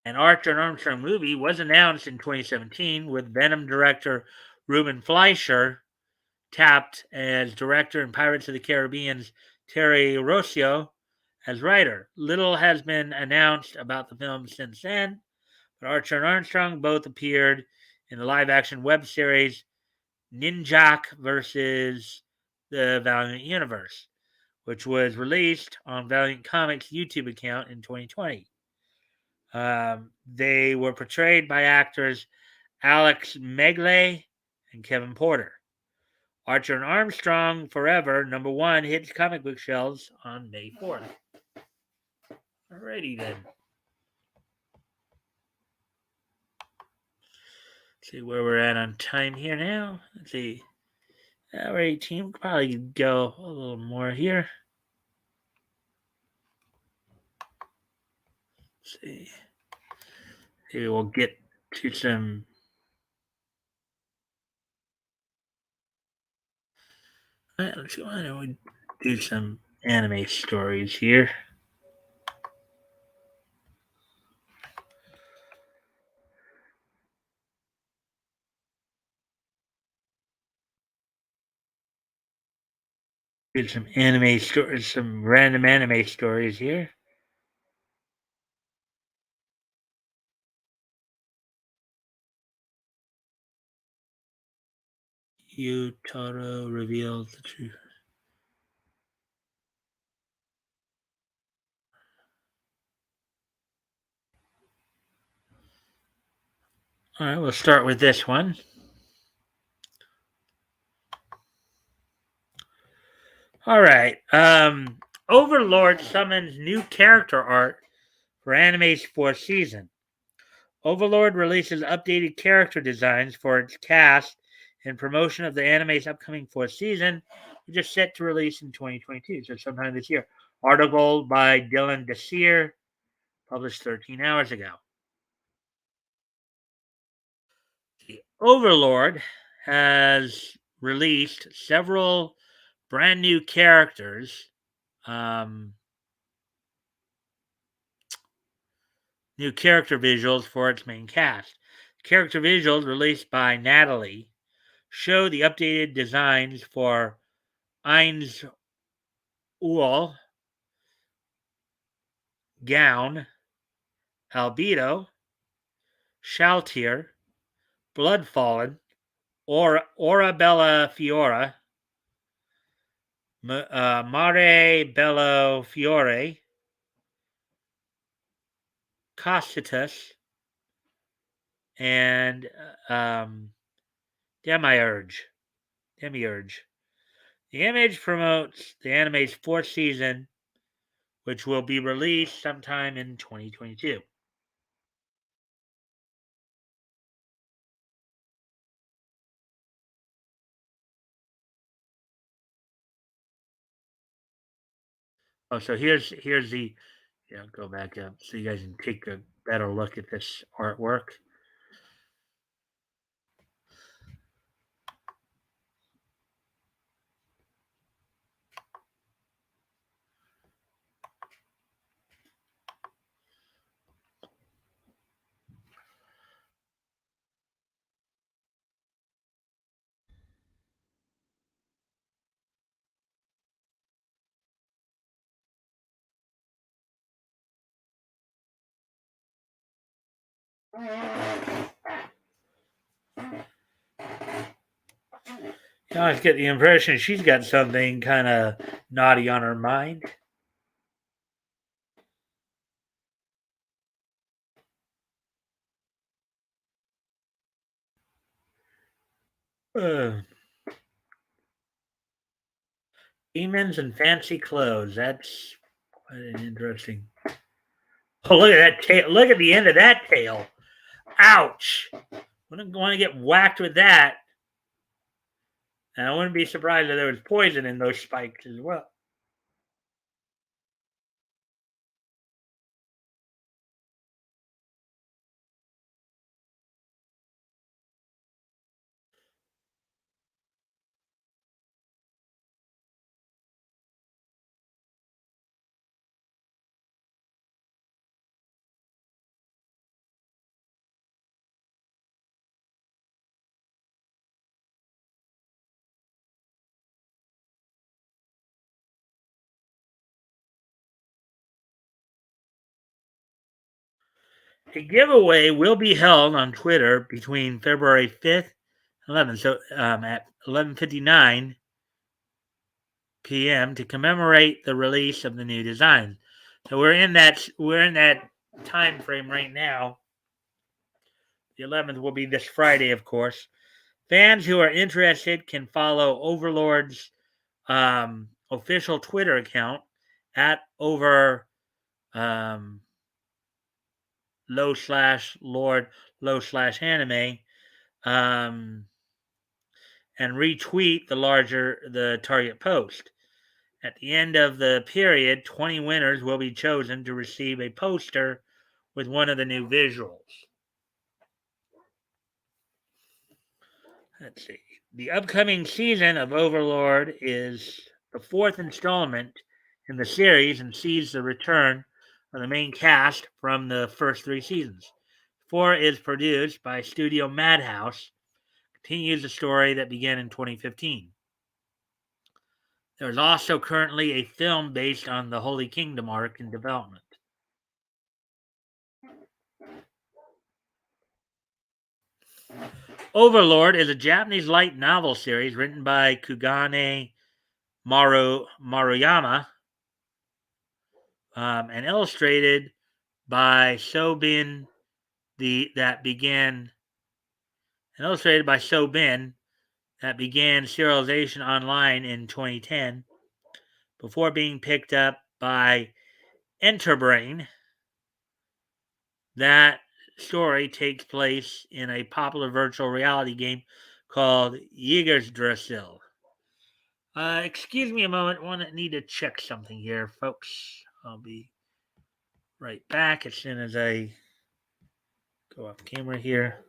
An Archer and Armstrong movie was announced in 2017 with Venom director Ruben Fleischer tapped as director and Pirates of the Caribbean's Terry Rossio as writer. Little has been announced about the film since then, but Archer and Armstrong both appeared in the live-action web series Ninjak versus the Valiant Universe, which was released on Valiant Comics' YouTube account in 2020. They were portrayed by actors Alex Megley and Kevin Porter. Archer and Armstrong Forever, #1, hits comic book shelves on May 4th. Alrighty then. Let's see where we're at on time here now. Let's see. Hour 18, we'll probably go a little more here. Let's see. Maybe we'll get to some. Let's go on and we do some anime stories here. Do some anime stories, some random anime stories here. Yutaro reveals the truth. All right, we'll start with this one. All right. Overlord summons new character art for anime's fourth season. Overlord releases updated character designs for its cast in promotion of the anime's upcoming fourth season, which is set to release in 2022, so sometime this year. Article by Dylan Desir, published 13 hours ago. The Overlord has released several brand new characters, new character visuals for its main cast. Character visuals released by Natalie show the updated designs for Eins Uhl, Gown, Albedo, Shaltir, Bloodfallen, Orabella Fiora, Mare Bello Fiore, Costitus, and Demiurge. Demiurge. The image promotes the anime's fourth season, which will be released sometime in 2022. Oh, so here's the go back up so you guys can take a better look at this artwork. You always get the impression she's got something kind of naughty on her mind. Uh, Demons and fancy clothes. That's quite an interesting. Oh, look at that tail. Look at the end of that tail. Ouch. Wouldn't want to get whacked with that. And I wouldn't be surprised if there was poison in those spikes as well. A giveaway will be held on Twitter between February 5th and 11th, so at 11:59 p.m. to commemorate the release of the new design. So we're in that time frame right now. The 11th will be this Friday, of course. Fans who are interested can follow Overlord's official Twitter account at over low slash lord low slash anime and retweet the target post. At the end of the period, 20 winners will be chosen to receive a poster with one of the new visuals. Let's see. The upcoming season of Overlord is the fourth installment in the series and sees the return of the main cast from the first three seasons. 4 is produced by Studio Madhouse, continues the story that began in 2015. There is also currently a film based on the Holy Kingdom arc in development. Overlord is a Japanese light novel series written by Kugane Maruyama and illustrated by Sobin that began serialization online in 2010 before being picked up by Enterbrain. That story takes place in a popular virtual reality game called Jägersdressel. Excuse me a moment. I need to check something here, folks. I'll be right back as soon as I go off camera here.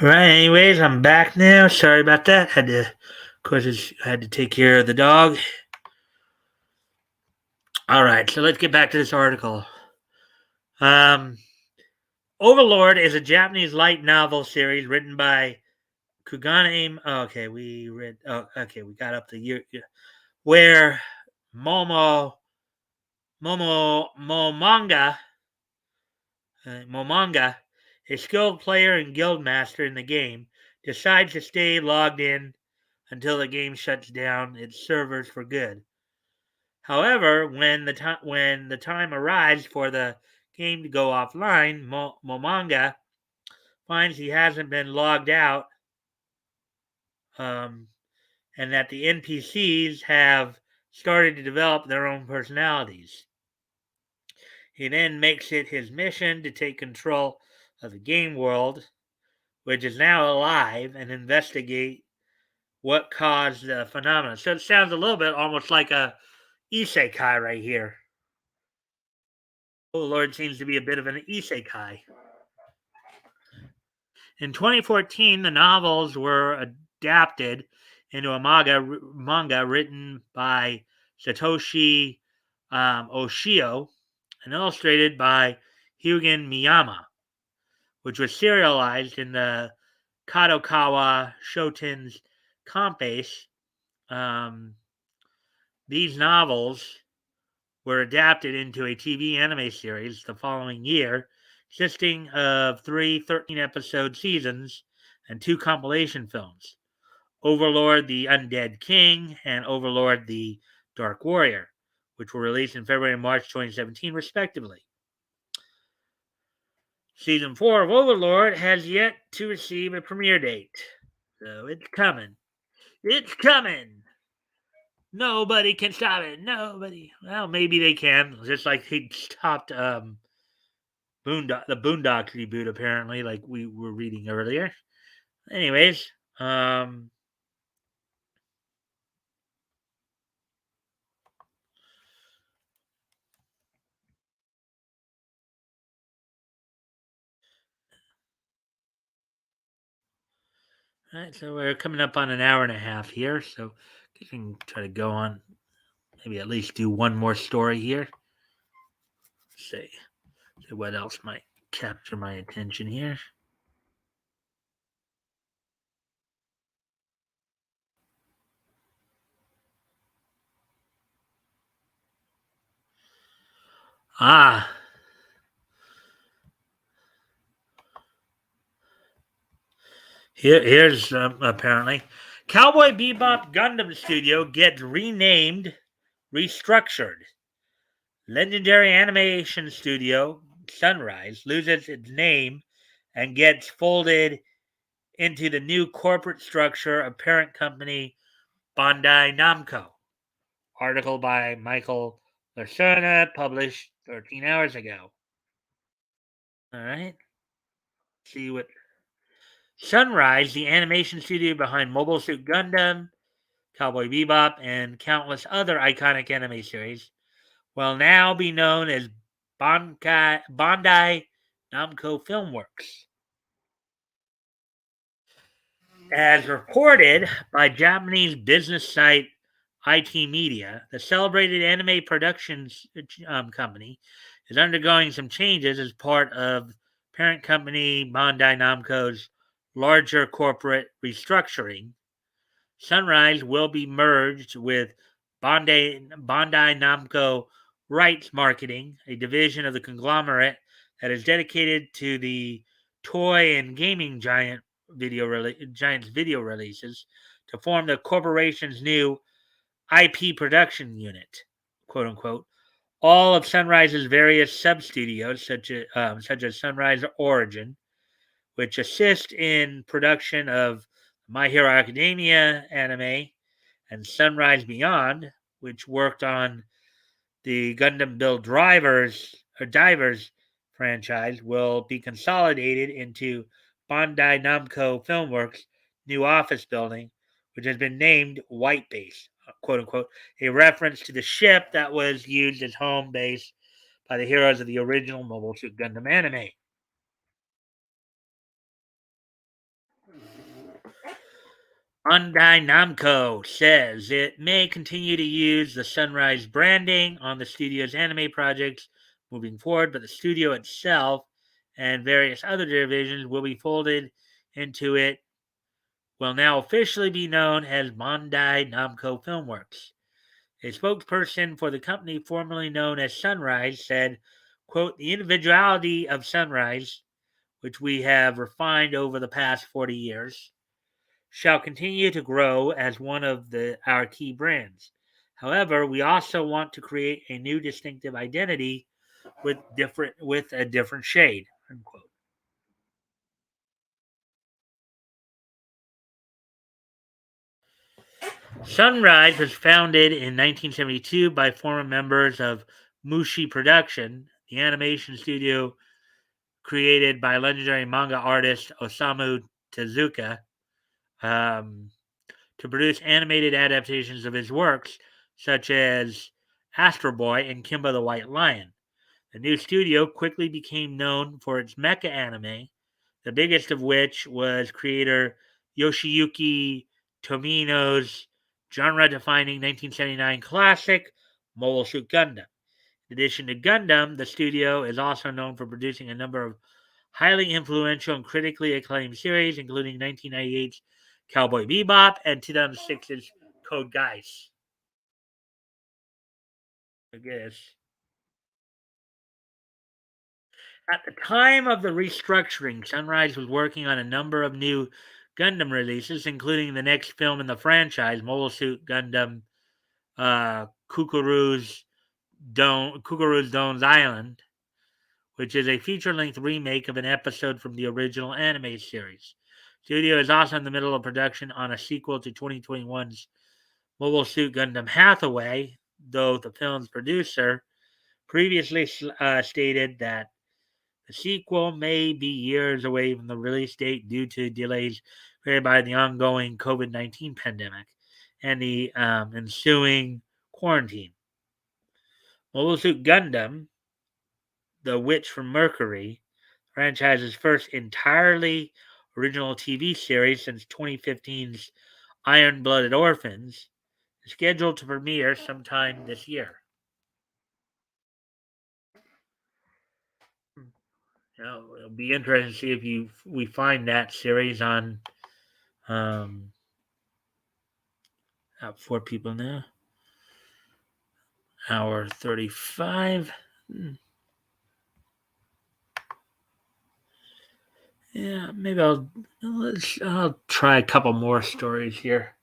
All right. Anyways, I'm back now. Sorry about that. Of course, I had to take care of the dog. All right. So let's get back to this article. Um, Overlord is a Japanese light novel series written by Kugane. Oh, okay, we read. Oh, okay, we got up the year where Momanga, Momanga, a skilled player and guild master in the game, decides to stay logged in until the game shuts down its servers for good. However, when the time arrives for the game to go offline, Momanga finds he hasn't been logged out, um, and that the NPCs have started to develop their own personalities. He then makes it his mission to take control of the game world, which is now alive, and investigate what caused the phenomenon. So it sounds a little bit almost like a isekai right here. Oh Lord seems to be a bit of an isekai. In 2014, the novels were adapted into a manga written by Satoshi Oshio and illustrated by Hyugen Miyama, which was serialized in the Kadokawa Shoten's Compase. Um, these novels were adapted into a TV anime series the following year, consisting of three 13-episode seasons and two compilation films, Overlord the Undead King and Overlord the Dark Warrior, which were released in February and March 2017, respectively. Season 4 of Overlord has yet to receive a premiere date, so it's coming. It's coming! Nobody can stop it. Nobody. Well, maybe they can. Just like they stopped the Boondocks reboot, apparently, like we were reading earlier. Anyways, all right, so we're coming up on an hour and a half here, so we can try to go on, maybe at least do one more story here. See what else might capture my attention here. Ah, here's apparently Cowboy Bebop Gundam Studio gets renamed, restructured. Legendary animation studio Sunrise loses its name and gets folded into the new corporate structure of parent company Bandai Namco. Article by Michael Lacerna, published 13 hours ago. All right. See what Sunrise, the animation studio behind Mobile Suit Gundam, Cowboy Bebop, and countless other iconic anime series, will now be known as Bandai Namco Filmworks. As reported by Japanese business site IT Media, the celebrated anime productions company is undergoing some changes as part of parent company Bandai Namco's larger corporate restructuring. Sunrise will be merged with Bandai Namco Rights Marketing, a division of the conglomerate that is dedicated to the toy and gaming giant's video releases, to form the corporation's new IP production unit, quote unquote. All of Sunrise's various sub studios, such as Sunrise Origin, which assist in production of My Hero Academia anime, and Sunrise Beyond, which worked on the Gundam Build Divers franchise, will be consolidated into Bandai Namco Filmworks' new office building, which has been named White Base, quote unquote, a reference to the ship that was used as home base by the heroes of the original Mobile Suit Gundam anime. Bandai Namco says it may continue to use the Sunrise branding on the studio's anime projects moving forward, but the studio itself and various other divisions will be folded into it, will now officially be known as Bandai Namco Filmworks. A spokesperson for the company formerly known as Sunrise said, quote, the individuality of Sunrise, which we have refined over the past 40 years, shall continue to grow as one of our key brands. However, we also want to create a new distinctive identity with a different shade. Unquote. Sunrise was founded in 1972 by former members of Mushi Production, the animation studio created by legendary manga artist Osamu Tezuka, um, to produce animated adaptations of his works, such as Astro Boy and Kimba the White Lion. The new studio quickly became known for its mecha anime, the biggest of which was creator Yoshiyuki Tomino's genre-defining 1979 classic, Mobile Suit Gundam. In addition to Gundam, the studio is also known for producing a number of highly influential and critically acclaimed series, including 1998's Cowboy Bebop and 2006's Code Geass. I guess. At the time of the restructuring, Sunrise was working on a number of new Gundam releases, including the next film in the franchise, Mobile Suit Gundam Kukuru's Done's Island, which is a feature-length remake of an episode from the original anime series. Studio is also in the middle of production on a sequel to 2021's Mobile Suit Gundam Hathaway, though the film's producer previously stated that the sequel may be years away from the release date due to delays created by the ongoing COVID-19 pandemic and the ensuing quarantine. Mobile Suit Gundam, The Witch from Mercury, franchise's first entirely original TV series since 2015's Iron Blooded Orphans, is scheduled to premiere sometime this year. It'll be interesting to see if we find that series on. Have 4 people now. Hour 35. Yeah, maybe I'll try a couple more stories here.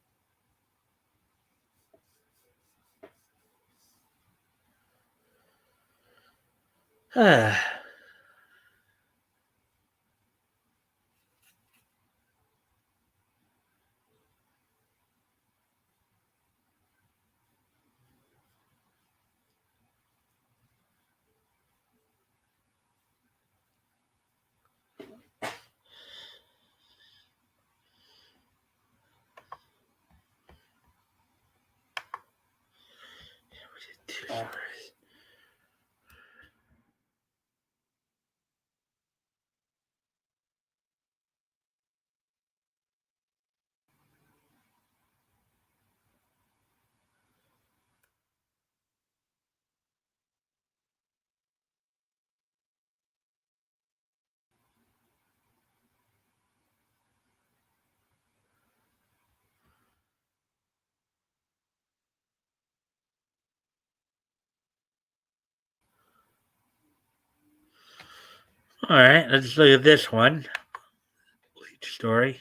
All right, let's look at this one. Bleach story.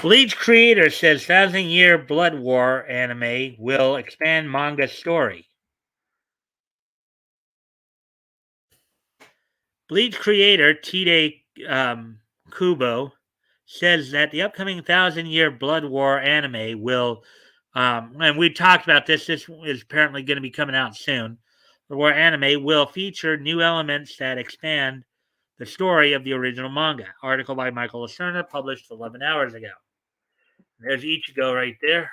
Bleach creator says Thousand Year Blood War anime will expand manga story. Bleach creator Tide Kubo says that the upcoming Thousand Year Blood War anime will, and we talked about this. This is apparently going to be coming out soon. The War anime will feature new elements that expand the story of the original manga. Article by Michael Lacerna, published 11 hours ago. There's Ichigo right there.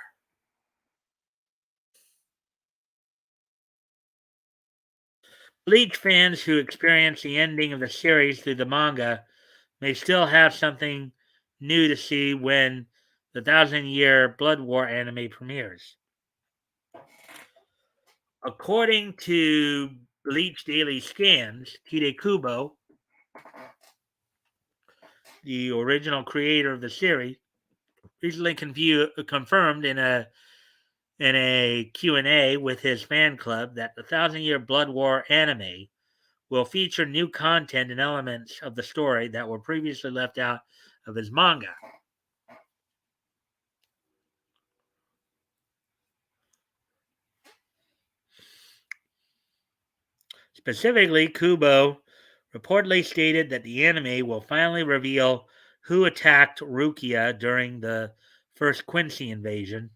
Bleach fans who experience the ending of the series through the manga may still have something new to see when the Thousand Year Blood War anime premieres. According to Bleach Daily Scans, Tide Kubo, the original creator of the series, recently confirmed in a Q&A with his fan club that the Thousand Year Blood War anime will feature new content and elements of the story that were previously left out of his manga. Specifically, Kubo reportedly stated that the anime will finally reveal who attacked Rukia during the first Quincy invasion.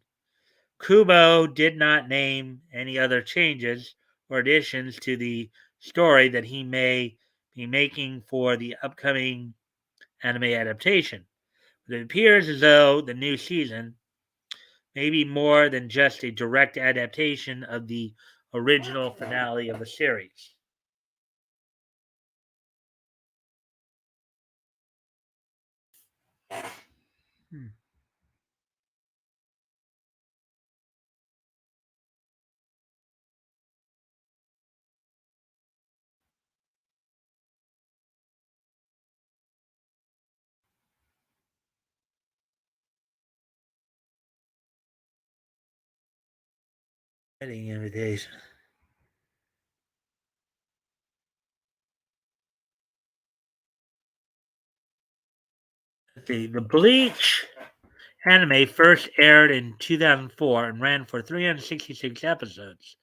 Kubo did not name any other changes or additions to the story that he may be making for the upcoming anime adaptation. But it appears as though the new season may be more than just a direct adaptation of the original finale of the series. Hmm. Wedding invitation. The Bleach anime first aired in 2004 and ran for 366 episodes.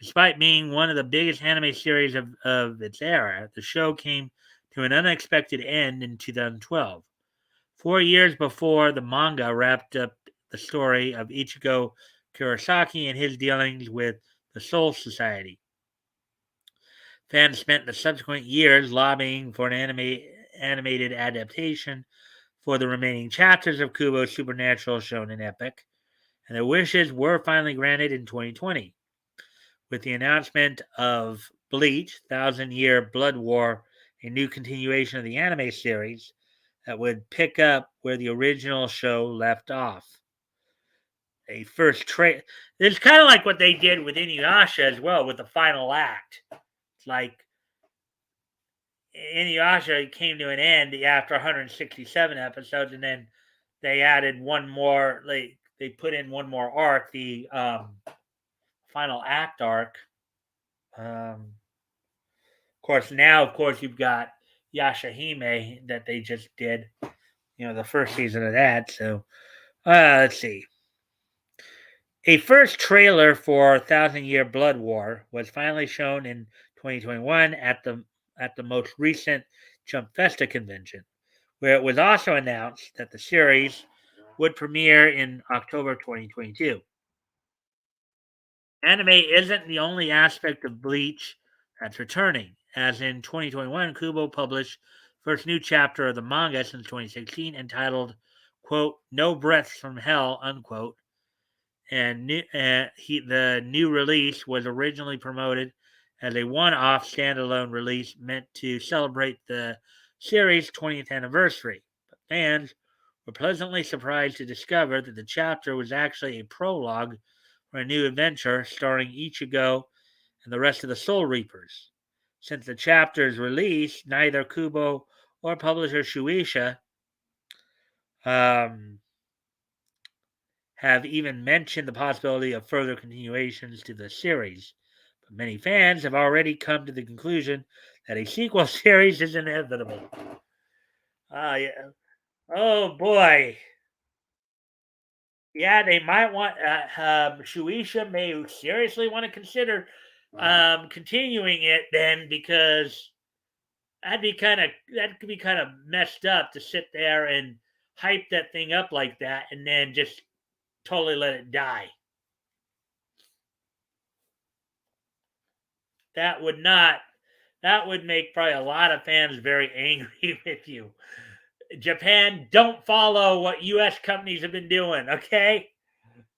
Despite being one of the biggest anime series of its era, the show came to an unexpected end in 2012, 4 years before the manga wrapped up the story of Ichigo Kurosaki and his dealings with the Soul Society. Fans spent the subsequent years lobbying for an animated adaptation for the remaining chapters of Kubo's supernatural shonen epic, and their wishes were finally granted in 2020. With the announcement of Bleach, Thousand Year Blood War, a new continuation of the anime series that would pick up where the original show left off. A first trailer. It's kind of like what they did with Inuyasha as well, with the final act. It's like Inuyasha came to an end after 167 episodes, and then they added one more. They put in one more arc, the final act arc. Of course, now you've got Yashahime that they just did. The first season of that. So let's see. A first trailer for Thousand Year Blood War was finally shown in 2021 at the most recent Jump Festa convention, where it was also announced that the series would premiere in October 2022. Anime isn't the only aspect of Bleach that's returning, as in 2021, Kubo published first new chapter of the manga since 2016 entitled, quote, No Breaths from Hell, unquote, and the new release was originally promoted as a one-off standalone release meant to celebrate the series' 20th anniversary. But fans were pleasantly surprised to discover that the chapter was actually a prologue for a new adventure starring Ichigo and the rest of the Soul Reapers. Since the chapter's release, neither Kubo or publisher Shueisha um, have even mentioned the possibility of further continuations to the series. But many fans have already come to the conclusion that a sequel series is inevitable. Yeah. Oh boy. Yeah, they might want. Shueisha may seriously want to consider continuing it then, because that could be kind of messed up to sit there and hype that thing up like that and then just totally let it die. That would not. That would make probably a lot of fans very angry with you. Japan, don't follow what U.S. companies have been doing. Okay,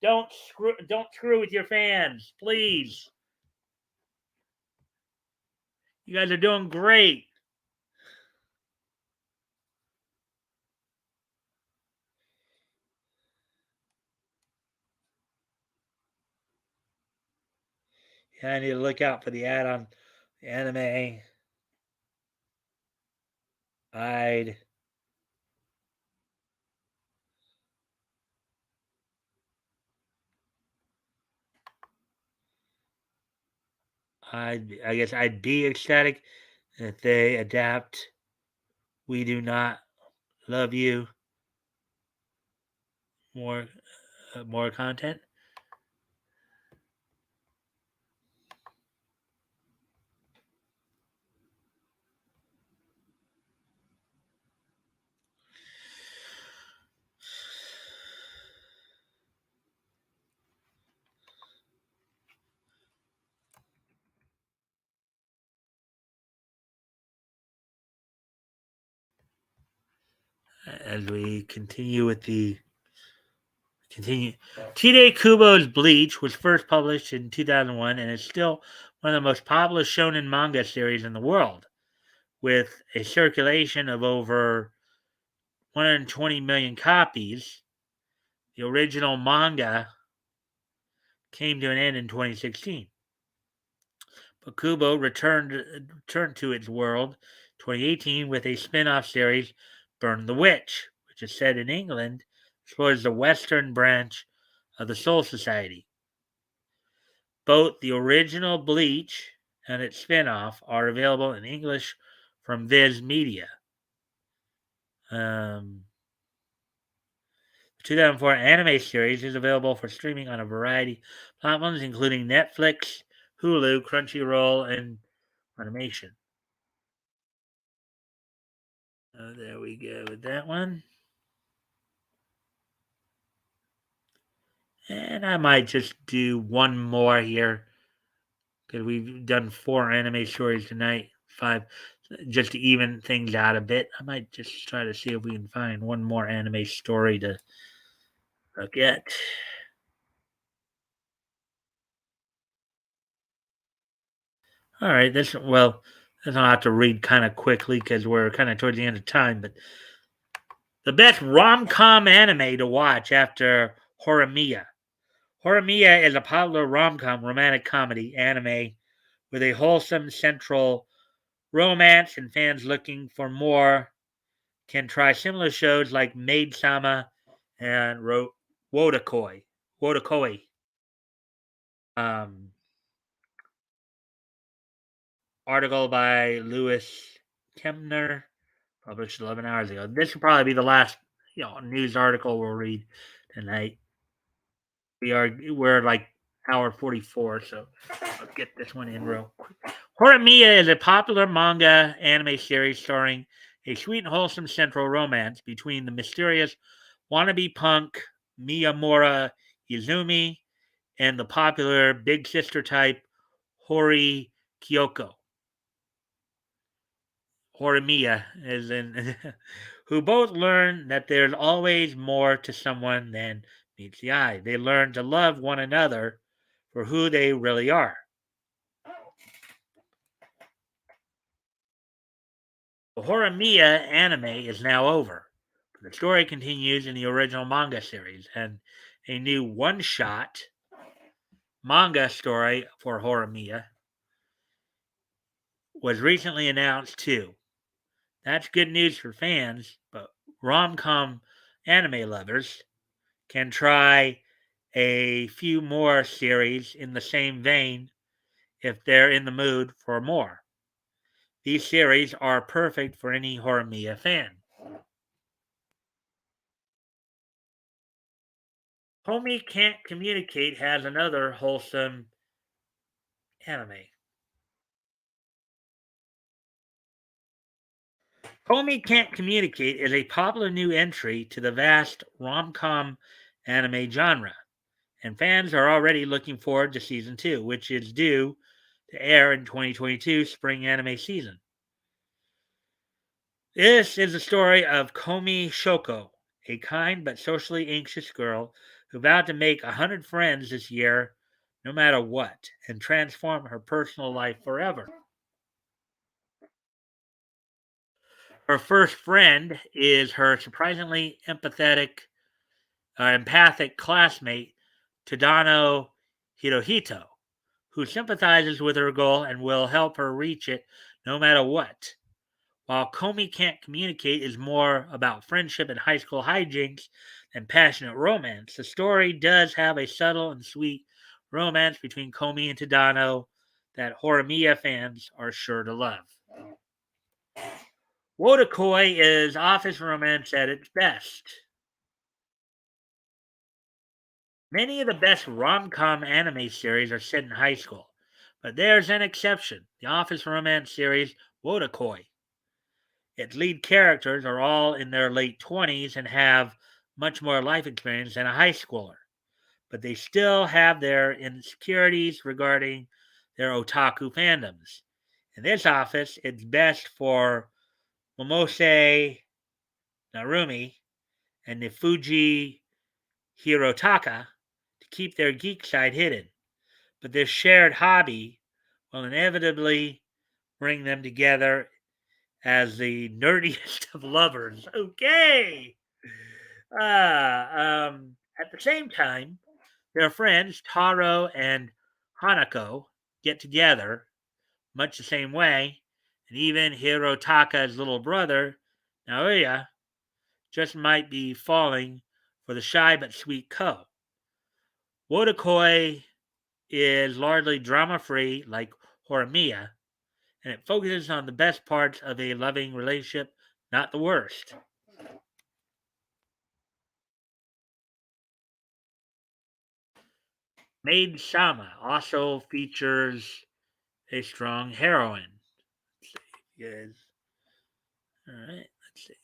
don't screw with your fans, please. You guys are doing great. Yeah, I need to look out for the ad on the anime. I'd I guess I'd be ecstatic if they adapt We Do Not Love You more more content. As we continue with the continue, Tide Kubo's Bleach was first published in 2001 and is still one of the most popular shonen manga series in the world, with a circulation of over 120 million copies. The original manga came to an end in 2016. But Kubo returned to its world 2018 with a spin-off series, Burn the Witch, which is set in England, explores the western branch of the Soul Society. Both the original Bleach and its spin-off are available in English from Viz Media. The 2004 anime series is available for streaming on a variety of platforms, including Netflix, Hulu, Crunchyroll, and Funimation. There we go with that one. And I might just do one more here because we've done 4 anime stories tonight, 5, just to even things out a bit. I might just try to see if we can find one more anime story to look at. All right, this I'll have to read kind of quickly because we're kind of towards the end of time. But the best rom-com anime to watch after Horimiya. Horimiya is a popular rom-com romantic comedy anime with a wholesome central romance, and fans looking for more can try similar shows like Maid Sama and Wodakoi. Wodakoi. Um, Article by Lewis Kemner, published 11 hours ago. This will probably be the last news article we'll read tonight. We're like hour 44, so let's get this one in real quick. Horimiya is a popular manga anime series starring a sweet and wholesome central romance between the mysterious wannabe punk Miyamura Izumi and the popular big sister type Hori Kyoko. Horimiya is in who both learn that there's always more to someone than meets the eye. They learn to love one another for who they really are. The Horimiya anime is now over. The story continues in the original manga series, and a new one-shot manga story for Horimiya was recently announced too. That's good news for fans, but rom-com anime lovers can try a few more series in the same vein if they're in the mood for more. These series are perfect for any Horimiya fan. Homie Can't Communicate has another wholesome anime. Homie Can't Communicate is a popular new entry to the vast rom-com anime genre, and fans are already looking forward to season 2, which is due to air in 2022 spring anime season. This is the story of Komi Shoko, a kind but socially anxious girl who vowed to make 100 friends this year, no matter what, and transform her personal life forever. Her first friend is her surprisingly empathic classmate, Tadano Hirohito, who sympathizes with her goal and will help her reach it no matter what. While Comey Can't Communicate is more about friendship and high school hijinks than passionate romance, the story does have a subtle and sweet romance between Comey and Tadano that Horimiya fans are sure to love. Wodakoi is office romance at its best. Many of the best rom-com anime series are set in high school, but there's an exception, the office romance series Wodakoi. Its lead characters are all in their late 20s and have much more life experience than a high schooler, but they still have their insecurities regarding their otaku fandoms. In this office, it's best for Momose Narumi and Nifuji Hirotaka to keep their geek side hidden, but this shared hobby will inevitably bring them together as the nerdiest of lovers. Okay. At the same time, their friends Taro and Hanako get together much the same way, and even Hirotaka's little brother, Naoya, just might be falling for the shy but sweet Ko. Wodakoi is largely drama free, like Horimiya, and it focuses on the best parts of a loving relationship, not the worst. Maid Sama also features a strong heroine. Let's see. Yes. All right. Let's see.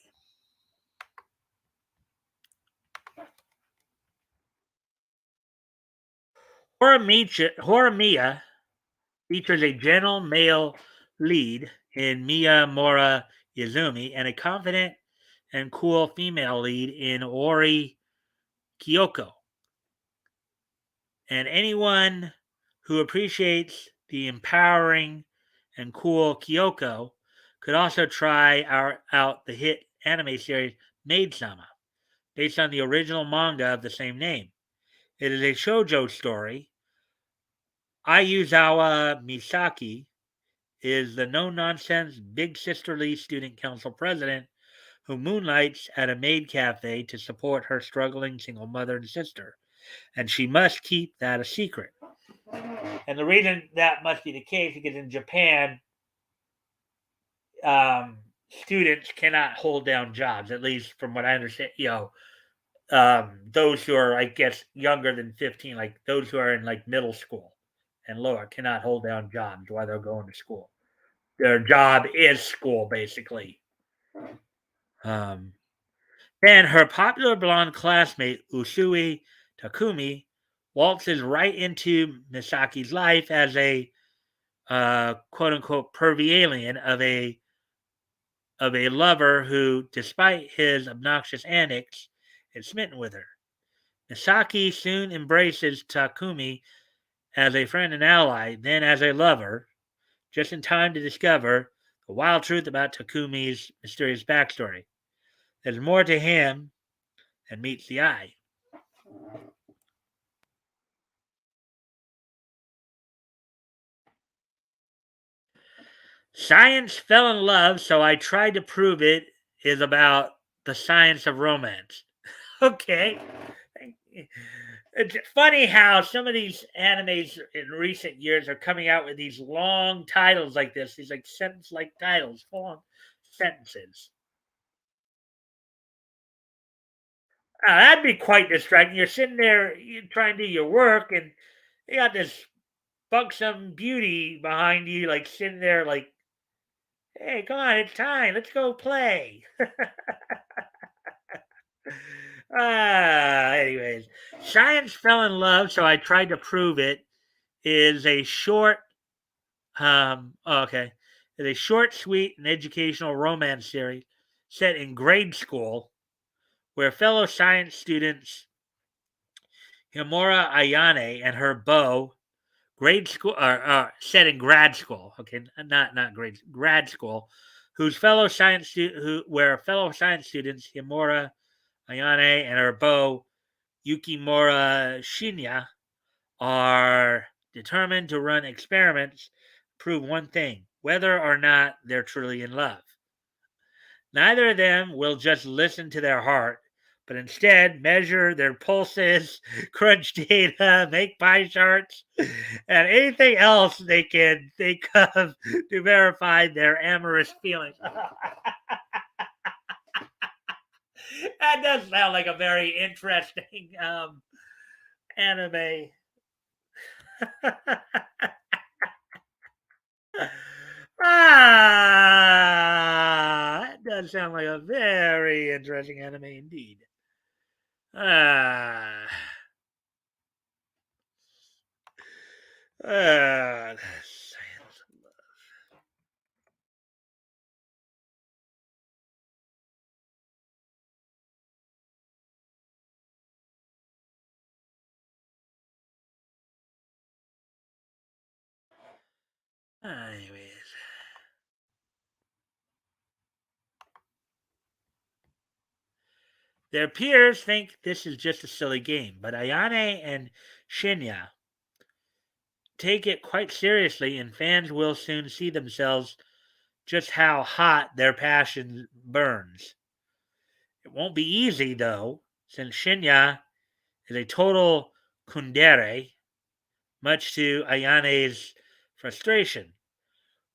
Horimiya features a gentle male lead in Miyamura Izumi and a confident and cool female lead in Ori Kyoko. And anyone who appreciates the empowering and cool Kyoko could also try out the hit anime series Maid Sama, based on the original manga of the same name. It is a shoujo story. Ayuzawa Misaki is the no-nonsense big sisterly student council president who moonlights at a maid cafe to support her struggling single mother and sister, and she must keep that a secret. And the reason that must be the case is because in Japan, um, students cannot hold down jobs, at least from what I understand. Those who are, I guess, younger than 15, like those who are in like middle school and lower, cannot hold down jobs while they're going to school. Their job is school, basically. Um, then her popular blonde classmate, Usui Takumi, waltzes right into Misaki's life as a quote unquote pervy alien of a lover who, despite his obnoxious antics, is smitten with her. Misaki soon embraces Takumi as a friend and ally, then as a lover, just in time to discover the wild truth about Takumi's mysterious backstory. There's more to him than meets the eye. Science fell in love, so I tried to prove it is about the science of romance. Okay. It's funny how some of these animes in recent years are coming out with these long titles like this, these like sentence like titles, full on sentences. That'd be quite distracting. You're sitting there, you trying to do your work, and you got this buxom beauty behind you, like sitting there, like, hey, come on, it's time. Let's go play. Anyways, Science Fell in Love, so I tried to prove it, is a short, okay, is a short, sweet, and educational romance series set in grade school where fellow science students Himura Ayane and her beau, grade school, set in grad school, okay, not grade school, where fellow science students Himura Ayane and her beau Yukimura Shinya are determined to run experiments to prove one thing, whether or not they're truly in love. Neither of them will just listen to their heart, but instead measure their pulses, crunch data, make pie charts, and anything else they can think of to verify their amorous feelings. That does sound like a very interesting anime. That does sound like a very interesting anime indeed. Ah, the science of love. Anyways, their peers think this is just a silly game, but Ayane and Shinya take it quite seriously, and fans will soon see themselves just how hot their passion burns. It won't be easy, though, since Shinya is a total kundere, much to Ayane's frustration.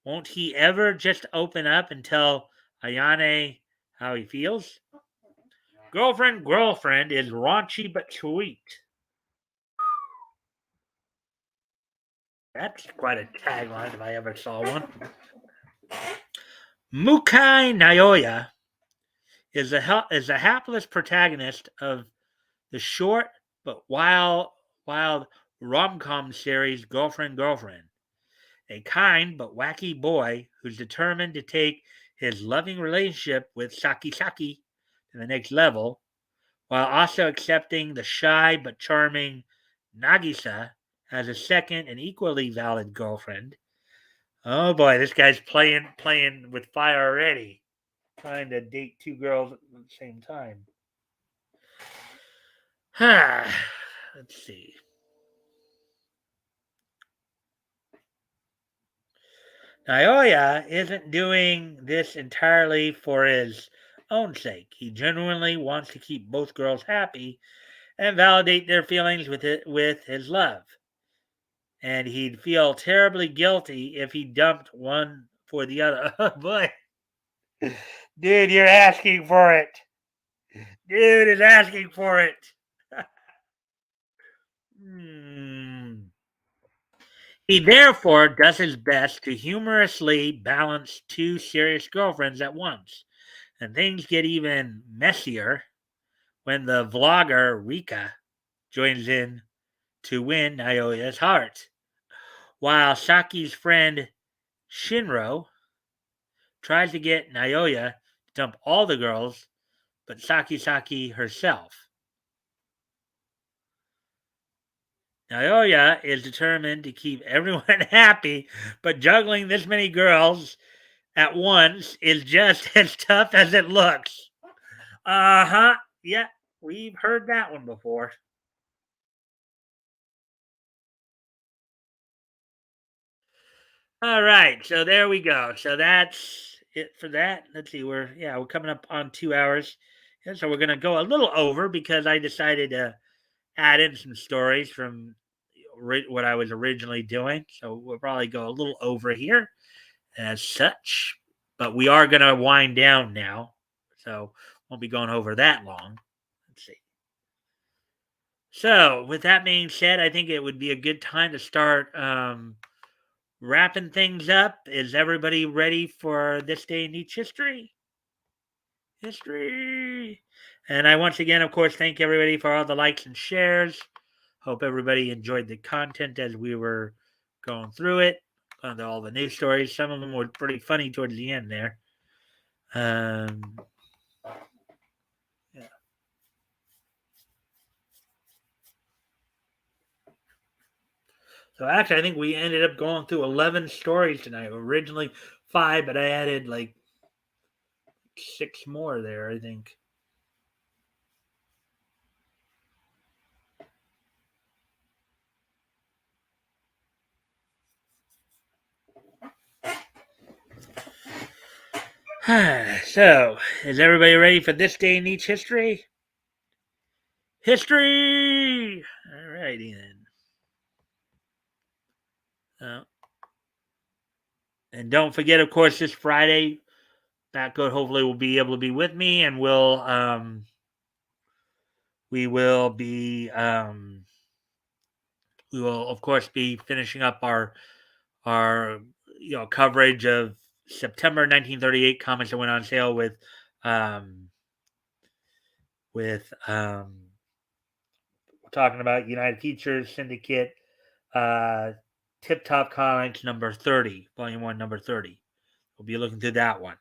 Won't he ever just open up and tell Ayane how he feels? Girlfriend is raunchy but sweet. That's quite a tagline if I ever saw one. Mukai Naoya is a hapless protagonist of the short but wild rom-com series Girlfriend. A kind but wacky boy who's determined to take his loving relationship with Saki to the next level, while also accepting the shy but charming Nagisa as a second and equally valid girlfriend. Oh boy, this guy's playing with fire already, trying to date two girls at the same time. Let's see. Naoya isn't doing this entirely for his own sake. He genuinely wants to keep both girls happy and validate their feelings with his love. And he'd feel terribly guilty if he dumped one for the other. Oh boy. Dude, you're asking for it. Dude is asking for it. Hmm. He therefore does his best to humorously balance two serious girlfriends at once. And things get even messier when the vlogger Rika joins in to win Naoya's heart, while Saki's friend Shinro tries to get Naoya to dump all the girls but Saki herself. Naoya is determined to keep everyone happy, but juggling this many girls at once is just as tough as it looks. Uh-huh. Yeah, we've heard that one before. All right, so there we go. So that's it for that. Let's see, we're coming up on 2 hours. And so we're gonna go a little over because I decided to add in some stories from what I was originally doing. So we'll probably go a little over here as such. But we are gonna wind down now. So won't be going over that long. Let's see. So with that being said, I think it would be a good time to start wrapping things up. Is everybody ready for this day in each history? History. And I once again, of course, thank everybody for all the likes and shares. Hope everybody enjoyed the content as we were going through it. All the news stories. Some of them were pretty funny towards the end there. Um, yeah. So actually, I think we ended up going through 11 stories tonight. Originally 5, but I added like 6 more there, I think. So, is everybody ready for this day in each history? History! Alrighty then. And don't forget, of course, this Friday, Batgoat hopefully will be able to be with me, and we will of course be finishing up our coverage of September 1938 comics that went on sale um, with we're talking about United Features Syndicate, Tip Top Comics number 30, Volume 1, number 30. We'll be looking through that one.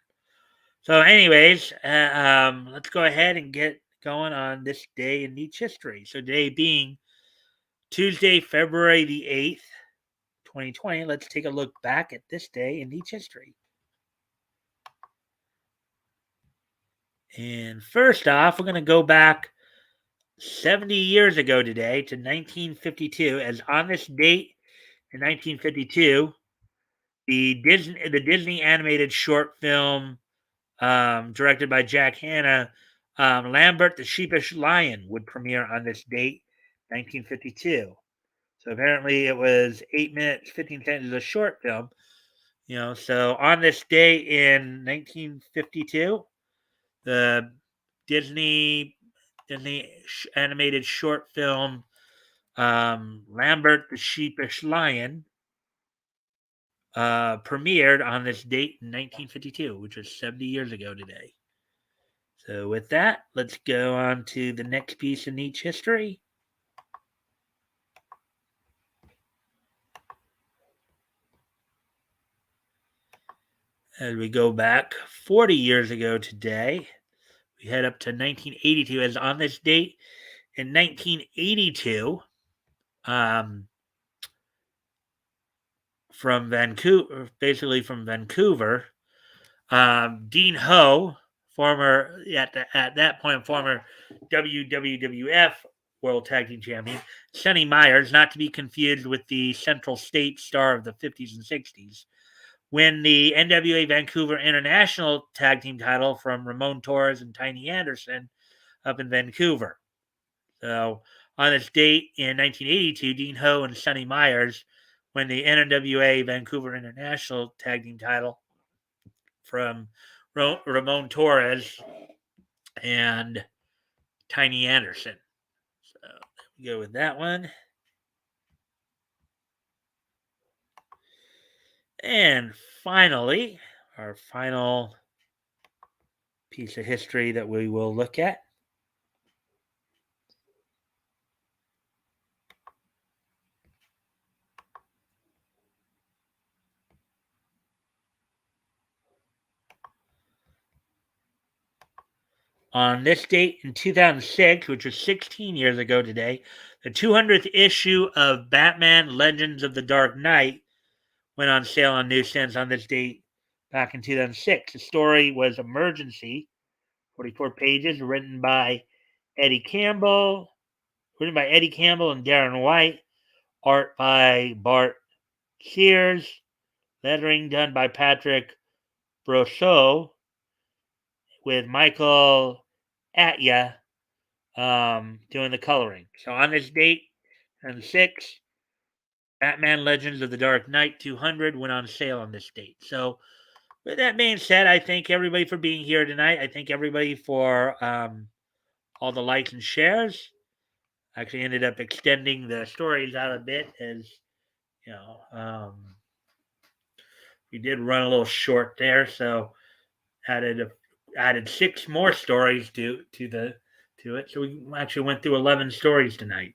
So, anyways, let's go ahead and get going on this day in each history. So, today being Tuesday, February the 8th, 2020, let's take a look back at this day in each history. And first off, we're going to go back 70 years ago today to 1952, as on this date in 1952, the Disney animated short film directed by Jack Hanna, Lambert the Sheepish Lion, would premiere on this date, 1952. So apparently it was 8 minutes, 15 seconds, a short film. So on this day in 1952, the Disney animated short film Lambert the Sheepish Lion premiered on this date in 1952, which was 70 years ago today. So with that, let's go on to the next piece in each history. As we go back 40 years ago today, we head up to 1982. As on this date in 1982, from Vancouver, Dean Ho, former at that point former WWF World Tag Team Champion, Sonny Myers, not to be confused with the Central State star of the 50s and 60s, win the NWA Vancouver International Tag Team title from Ramon Torres and Tiny Anderson up in Vancouver. So on this date in 1982, Dean Ho and Sonny Myers win the NWA Vancouver International Tag Team title from Ramon Torres and Tiny Anderson. So there we go with that one. And finally, our final piece of history that we will look at. On this date in 2006, which was 16 years ago today, the 200th issue of Batman Legends of the Dark Knight went on sale on newsstands on this date back in 2006. The story was Emergency, 44 pages, written by Eddie Campbell and Darren White, art by Bart Sears, lettering done by Patrick Brosseau, with Michael Atya doing the coloring. So on this date, on 6, Batman Legends of the Dark Knight 200 went on sale on this date. So with that being said, I thank everybody for being here tonight. I thank everybody for all the likes and shares. Actually ended up extending the stories out a bit, as we did run a little short there, so added 6 more stories to it. So we actually went through 11 stories tonight.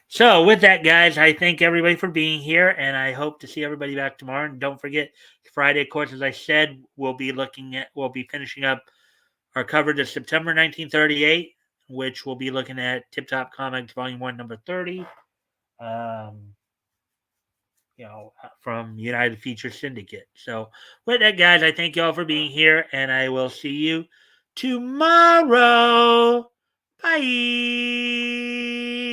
So with that, guys, I thank everybody for being here, and I hope to see everybody back tomorrow. And don't forget, Friday, of course, as I said, we'll be finishing up our coverage of September 1938, which we'll be looking at Tip Top Comics Volume 1, number 30. from United Feature Syndicate. So with that, guys, I thank you all for being here, and I will see you tomorrow. Bye.